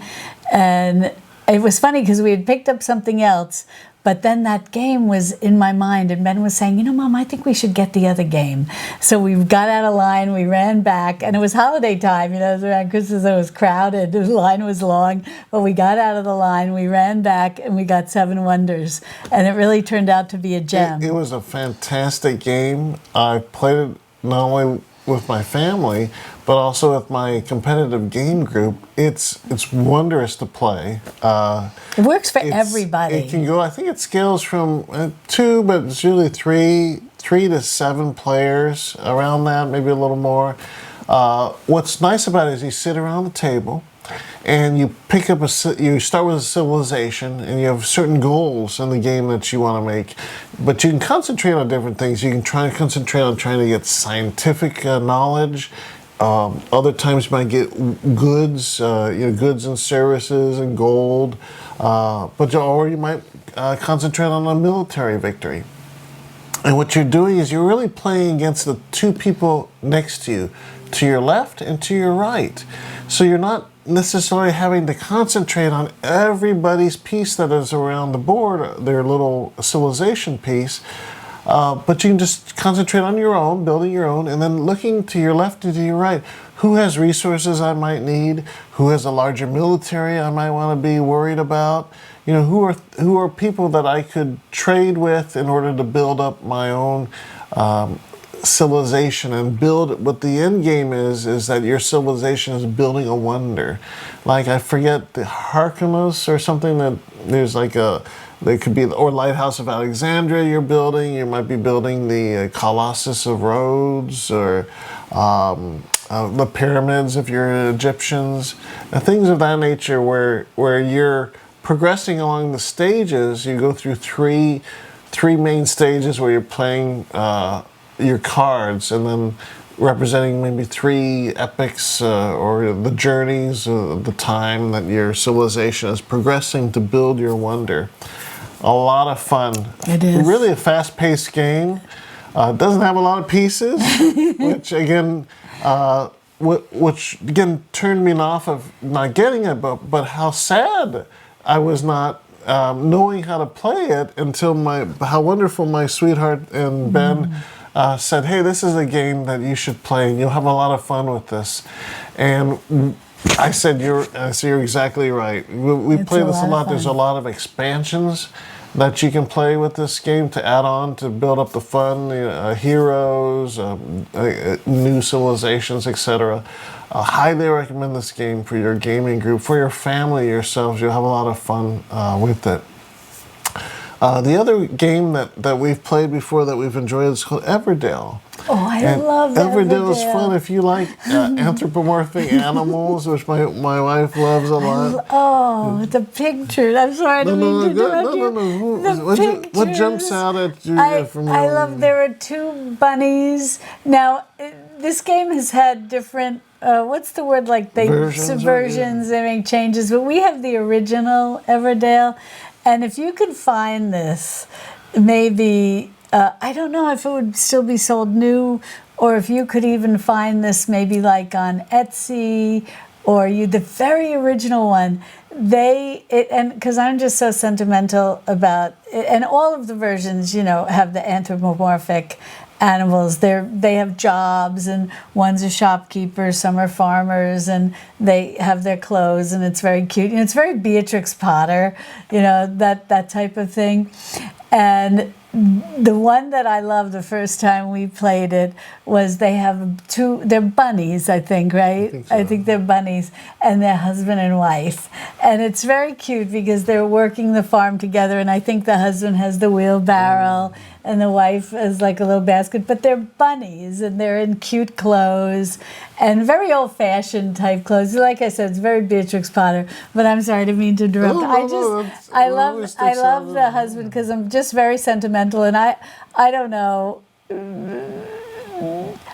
And it was funny because we had picked up something else. But then that game was in my mind, and Ben was saying, you know, Mom, I think we should get the other game. So we got out of line, we ran back, and it was holiday time, you know, it was around Christmas, it was crowded, the line was long, but we got out of the line, we ran back, and we got Seven Wonders, and it really turned out to be a gem. It was a fantastic game. I played it not only with my family, but also with my competitive game group. It's wondrous to play. It works for everybody. It can go, I think it scales from 2, but it's usually 3 to 7 players, around that, maybe a little more. What's nice about it is you sit around the table and you pick up you start with a civilization, and you have certain goals in the game that you want to make, but you can concentrate on different things. You can try and concentrate on trying to get scientific knowledge. Other times you might get goods, goods and services and gold, or you might concentrate on a military victory. And what you're doing is you're really playing against the two people next to you, to your left and to your right. So you're not necessarily having to concentrate on everybody's piece that is around the board, their little civilization piece. But you can just concentrate on your own, building your own, and then looking to your left and to your right. Who has resources I might need? Who has a larger military I might want to be worried about? You know, who are people that I could trade with in order to build up my own civilization and build. What the end game is that your civilization is building a wonder. Like, I forget, the Harkemos or something, that there's like a, they could be, or Lighthouse of Alexandria you're building. You might be building the Colossus of Rhodes, or the pyramids if you're Egyptians, things of that nature, where you're progressing along the stages. You go through three main stages where you're playing your cards, and then representing maybe three epics or the journeys of the time that your civilization is progressing to build your wonder. A lot of fun. It is. Really a fast-paced game. Doesn't have a lot of pieces, which again turned me off of not getting it, but how sad I was not knowing how to play it until how wonderful my sweetheart and Ben said, hey, this is a game that you should play, and you'll have a lot of fun with this. And I said, you're exactly right. We play this a lot. There's a lot of expansions that you can play with this game to add on to build up the fun, heroes, new civilizations, etc. I highly recommend this game for your gaming group, for your family, yourselves. You'll have a lot of fun with it. The other game that we've played before that we've enjoyed is called Everdell. Oh, I love Everdell. Is fun if you like anthropomorphic animals, which my wife loves a lot. Oh, the picture. I'm sorry, I didn't mean to interrupt you. The what jumps out at you? I love, there are two bunnies. Now, this game has had different, what's the word, like subversions, they make changes, but we have the original Everdell. And if you could find this, maybe, I don't know if it would still be sold new, or if you could even find this maybe like on Etsy, or the very original one. And because I'm just so sentimental about it, and all of the versions, have the anthropomorphic animals. They have jobs, and one's a shopkeeper, some are farmers, and they have their clothes, and it's very cute. It's very Beatrix Potter, that type of thing. And the one that I loved the first time we played it was they're bunnies, I think, right? I think they're bunnies, and they're husband and wife. And it's very cute because they're working the farm together, and I think the husband has the wheelbarrow, and the wife is like a little basket, but they're bunnies, and they're in cute clothes, and very old-fashioned type clothes. Like I said, it's very Beatrix Potter, but I'm sorry, I didn't mean to interrupt. I love the husband because I'm just very sentimental, and I don't know,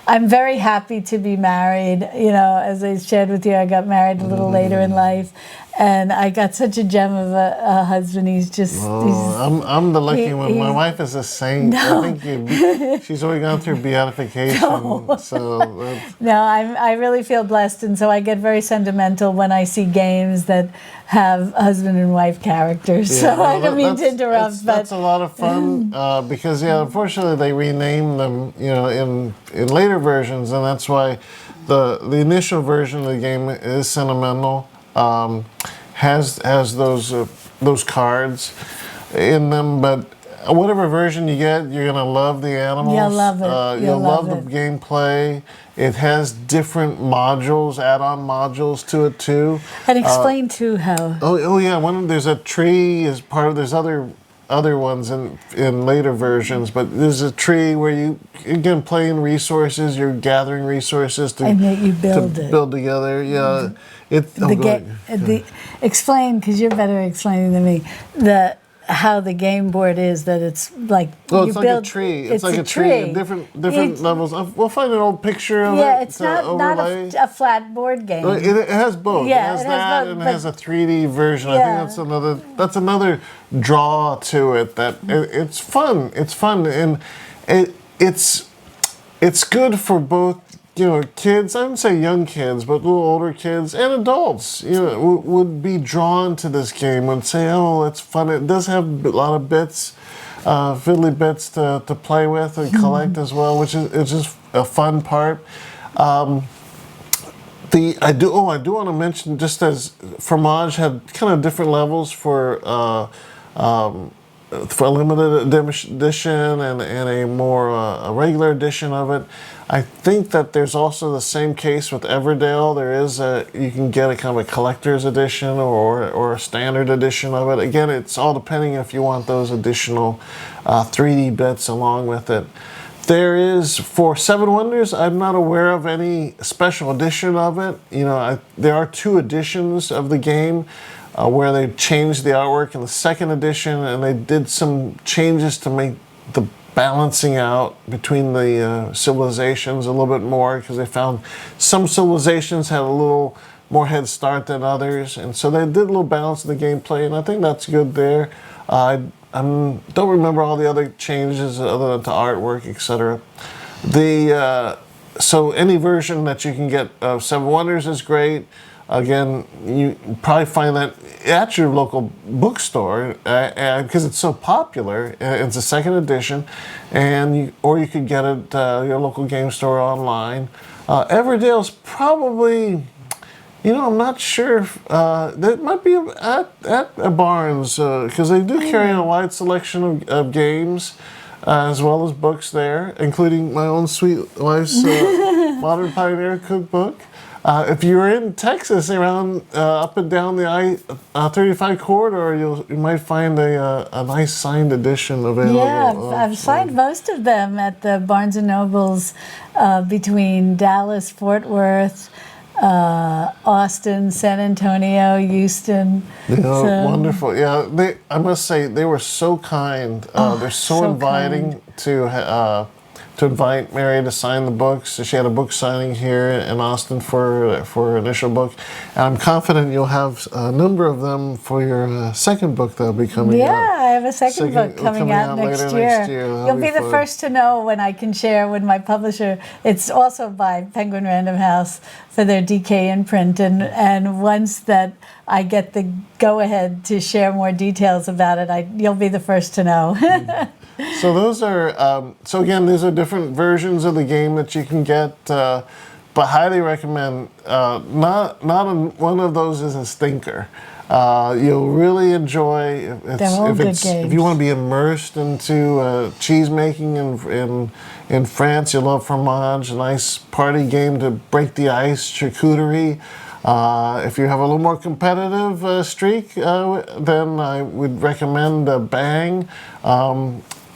I'm very happy to be married. As I shared with you, I got married a little later in life, and I got such a gem of a husband. He's just. I'm the lucky one. My wife is a saint. No. I think she's already gone through beatification. No. So. No, I really feel blessed, and so I get very sentimental when I see games that have husband and wife characters. Yeah, so I don't mean to interrupt, but that's a lot of fun because unfortunately they rename them, in later versions, and that's why the initial version of the game is sentimental. Has those cards in them, but whatever version you get, you're gonna love the animals. You'll love it. You'll love the gameplay. It has different modules, add-on modules to it too. And explain too how. Oh yeah, there's a tree as part of. There's other ones in later versions, but there's a tree where you again playing resources. You're gathering resources and that you build together. Yeah, explain, because you're better at explaining than me, how the game board is, that it's like it's like a tree. It's like a tree in different levels. We'll find an old picture of it. Yeah, it's not a flat board game. It has both. Yeah, it has that, both, and it has a 3D version. Yeah. I think that's another draw to it. That it's fun. It's fun, and it's good for both kids, I wouldn't say young kids, but a little older kids and adults, would be drawn to this game and say, oh, it's fun. It does have a lot of bits, fiddly bits to play with and collect as well, which is it's just a fun part. I do want to mention, just as Fromage had kind of different levels for a limited edition and a more a regular edition of it. I think that there's also the same case with Everdale. There is you can get a kind of a collector's edition or a standard edition of it. Again, it's all depending if you want those additional 3D bits along with it. There is, for Seven Wonders, I'm not aware of any special edition of it. There are 2 editions of the game where they changed the artwork in the second edition, and they did some changes to make the balancing out between the civilizations a little bit more, because they found some civilizations had a little more head start than others, and so they did a little balance in the gameplay, and I think that's good there. I don't remember all the other changes other than to artwork, etc. So any version that you can get of Seven Wonders is great. Again, you probably find that at your local bookstore because it's so popular. It's a second edition, or you could get it at your local game store online. Everdale's probably, I'm not sure. That might be at Barnes because they do carry a wide selection of games as well as books there, including my own sweet wife's Modern Pioneer cookbook. If you're in Texas, around up and down the I-35 corridor, you might find a nice signed edition available. Yeah, I've signed most of them at the Barnes & Nobles between Dallas, Fort Worth, Austin, San Antonio, Houston. Wonderful. Yeah, I must say they were so kind. They're so inviting kind. To invite Mary to sign the books. So she had a book signing here in Austin for her initial book. And I'm confident you'll have a number of them for your second book that'll be coming out. Yeah, I have a second book coming out next year. You'll be the first to know when I can share with my publisher. It's also by Penguin Random House for their DK imprint. And once that I get the go-ahead to share more details about it, you'll be the first to know. So those are, so again, these are different versions of the game that you can get, but highly recommend, not one of those is a stinker. You'll really enjoy, if you want to be immersed into cheese making in France, you'll love Fromage, a nice party game to break the ice, charcuterie. If you have a little more competitive streak, then I would recommend Bang.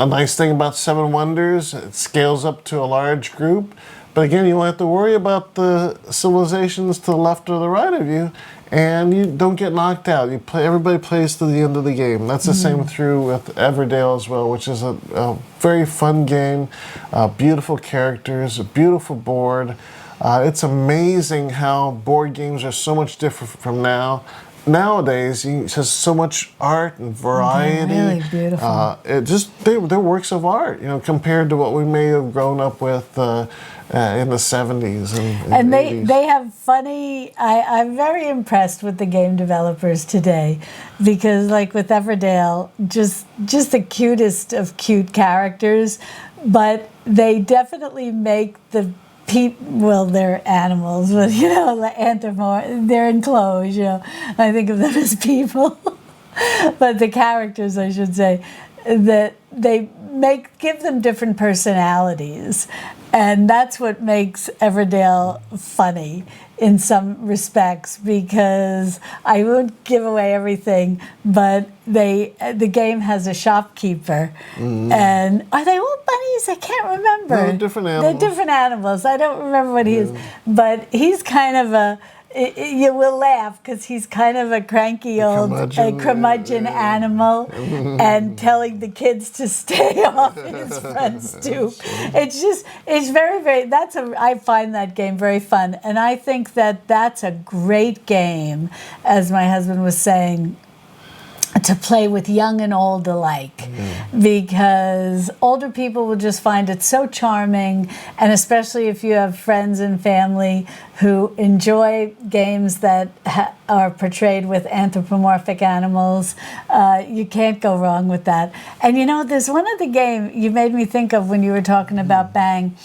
A nice thing about Seven Wonders, it scales up to a large group. But again, you don't have to worry about the civilizations to the left or the right of you, and you don't get knocked out. Everybody plays to the end of the game. That's the same through with Everdale as well, which is a very fun game, beautiful characters, a beautiful board. It's amazing how board games are so much different from nowadays. It has so much art and variety. They're really beautiful. They're works of art, compared to what we may have grown up with in the 70s and they 80s. They have funny. I'm very impressed with the game developers today, because like with Everdale, just the cutest of cute characters, but they definitely make the they're animals, but they're enclosed, I think of them as people. But the characters, I should say, that they give them different personalities. And that's what makes Everdale funny in some respects, because I won't give away everything, but the game has a shopkeeper. And are they all bunnies? I can't remember. No, different animals. They're different animals. I don't remember what he is. But he's kind of you will laugh, because he's kind of a cranky old curmudgeon animal, and telling the kids to stay off his front stoop. It's very, very, I find that game very fun. And I think that that's a great game, as my husband was saying, to play with young and old alike, because older people will just find it so charming, and especially if you have friends and family who enjoy games that are portrayed with anthropomorphic animals, you can't go wrong with that. And you know, there's one other game you made me think of when you were talking about Bang.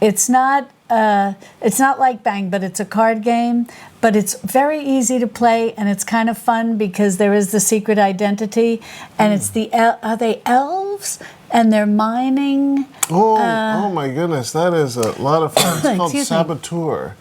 It's not like Bang, but it's a card game. But it's very easy to play, and it's kind of fun because there is the secret identity, and it's are they elves? And they're mining. Oh my goodness, that is a lot of fun. It's called Saboteur.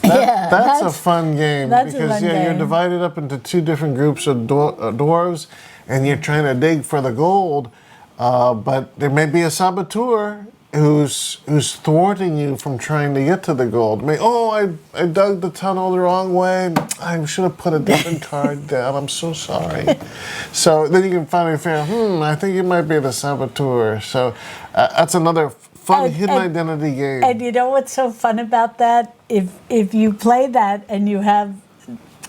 That's a fun game because you're divided up into two different groups of dwarves, and you're trying to dig for the gold. But there may be a saboteur who's thwarting you from trying to get to the gold. I dug the tunnel the wrong way. I should have put a different card down. I'm so sorry. So then you can finally figure, I think it might be the saboteur. So that's another fun hidden identity game. And you know what's so fun about that? If you play that and you have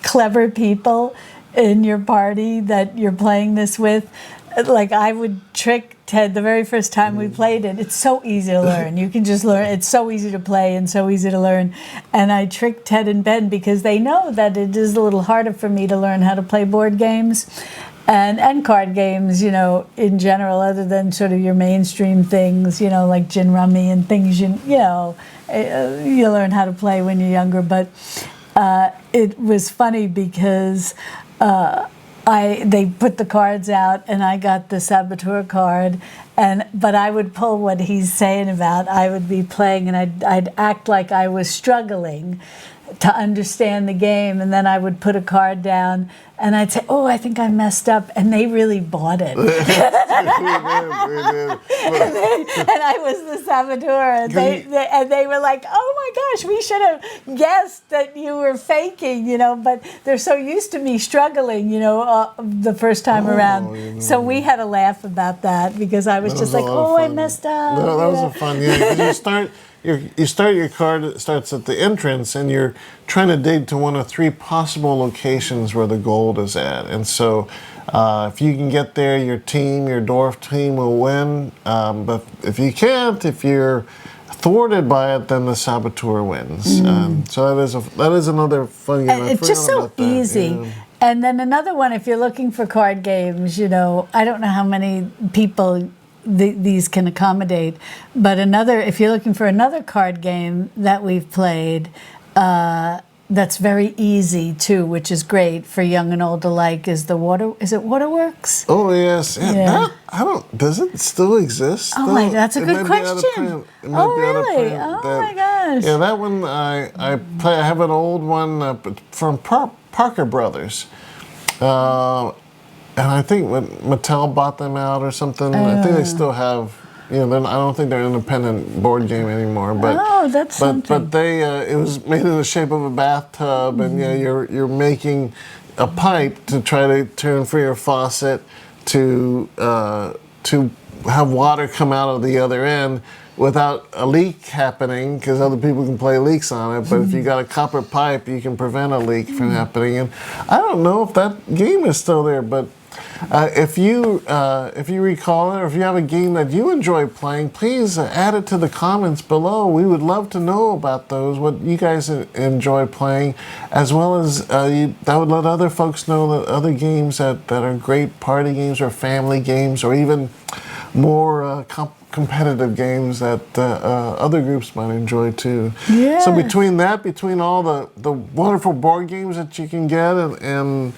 clever people in your party that you're playing this with, like I would trick Ted the very first time we played it. It's so easy to learn. You can just learn. It's so easy to play and so easy to learn. And I tricked Ted and Ben because they know that it is a little harder for me to learn how to play board games and card games, you know, in general, other than sort of your mainstream things, you know, like gin rummy and things, you learn how to play when you're younger. But it was funny because they put the cards out, and I got the saboteur card, but I would pull what he's saying about. I would be playing, and I'd act like I was struggling to understand the game, and then I would put a card down, and I'd say, "Oh, I think I messed up," and they really bought it. And I was the saboteur, and they were like, "Oh my gosh, we should have guessed that you were faking," you know. But they're so used to me struggling, you know, the first time around. You know. So we had a laugh about that because I was just like, "Oh, I messed up." No, that was a fun game. You start your card. It starts at the entrance, and you're trying to dig to one of three possible locations where the gold is at. And so, if you can get there, your dwarf team will win. But if you can't, if you're thwarted by it, then the saboteur wins. So that is another fun game. It's just so easy. Yeah. And then another one, if you're looking for card games, you know, I don't know how many people these can accommodate, but if you're looking for another card game that we've played, that's very easy too, which is great for young and old alike, is it Waterworks? Oh yes, does it still exist? Oh that's a good question. Oh really? Oh my gosh. Yeah, that one I play. I have an old one from Parker Brothers. And I think when Mattel bought them out or something, I think they still have. You know, I don't think they're an independent board game anymore. But that's something. But they it was made in the shape of a bathtub, and you're making a pipe to try to turn for your faucet to have water come out of the other end without a leak happening, because other people can play leaks on it. But if you got a copper pipe, you can prevent a leak from happening. And I don't know if that game is still there, but if you recall it, or if you have a game that you enjoy playing, please add it to the comments below. We would love to know about those, what you guys enjoy playing, as well as that would let other folks know that other games that are great party games or family games, or even more competitive games that other groups might enjoy too. Yeah. So between all the wonderful board games that you can get and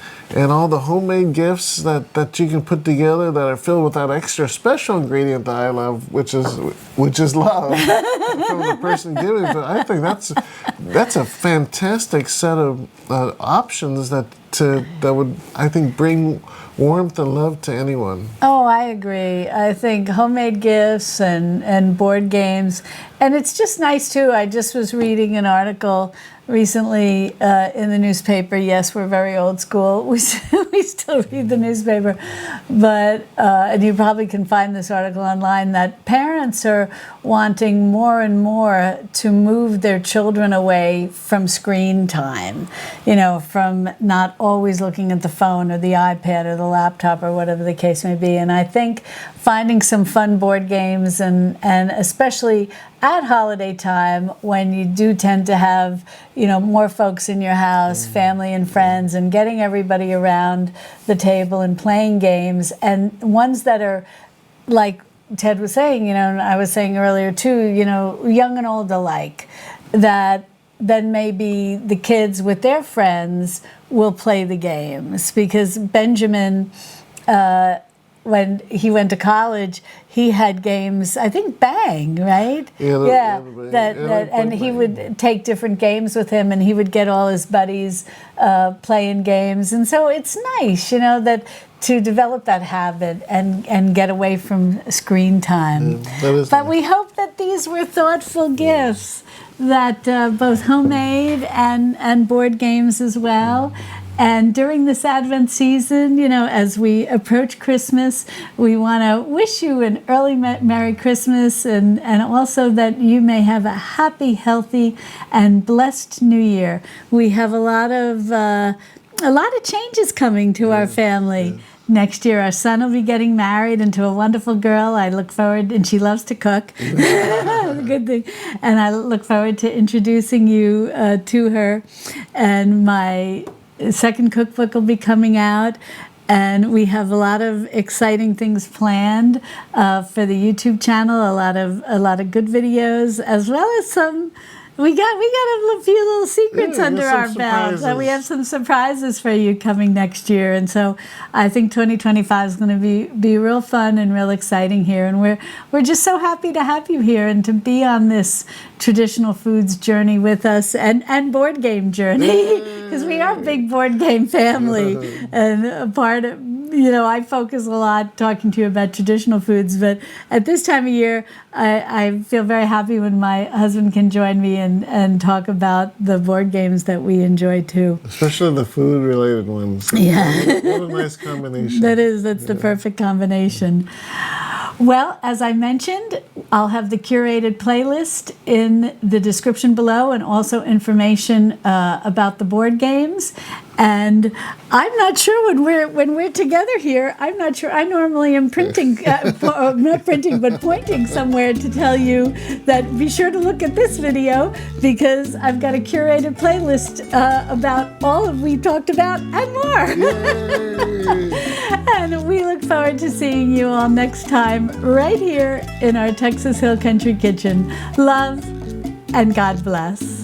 all the homemade gifts that you can put together that are filled with that extra special ingredient that I love, which is love from the person giving. But I think that's a fantastic set of options that would, I think, bring warmth and love to anyone. Oh, I agree. I think homemade gifts and board games, and it's just nice too. I just was reading an article recently in the newspaper. Yes, we're very old school. We still read the newspaper, but and you probably can find this article online, that parents are wanting more and more to move their children away from screen time, from not always looking at the phone or the iPad or the laptop or whatever the case may be. And I think finding some fun board games, and especially at holiday time, when you do tend to have more folks in your house, family and friends, and getting everybody around the table and playing games, and ones that are, like Ted was saying, and I was saying earlier too, young and old alike, that then maybe the kids with their friends will play the games. Because Benjamin, when he went to college, he had games, I think Bang, right? Yeah. And he would take different games with him, and he would get all his buddies playing games. And so it's nice, that to develop that habit and get away from screen time. But we hope that these were thoughtful gifts, that both homemade and board games as well. And during this Advent season, as we approach Christmas, we want to wish you an early Merry Christmas, and also that you may have a happy, healthy, and blessed New Year. We have a lot of changes coming to our family. Next year, our son will be getting married into a wonderful girl. I look forward, and she loves to cook. Good thing. And I look forward to introducing you to her. And my second cookbook will be coming out, and we have a lot of exciting things planned for the YouTube channel. A lot of good videos, as well as some. We got a few little secrets under our belt. We have some surprises for you coming next year, and so I think 2025 is going to be real fun and real exciting here. And we're just so happy to have you here and to be on this traditional foods journey with us, and board game journey, because we are a big board game family. And a part of, I focus a lot talking to you about traditional foods, but at this time of year, I feel very happy when my husband can join me and talk about the board games that we enjoy too. Especially the food-related ones. Yeah. What a nice combination. That's the perfect combination. Well, as I mentioned, I'll have the curated playlist in the description below, and also information about the board games. And I'm not sure when we're together here, I'm not sure. I normally am printing, not printing, but pointing somewhere to tell you that be sure to look at this video, because I've got a curated playlist about all of we talked about and more. And we look forward to seeing you all next time right here in our Texas Hill Country Kitchen. Love and God bless.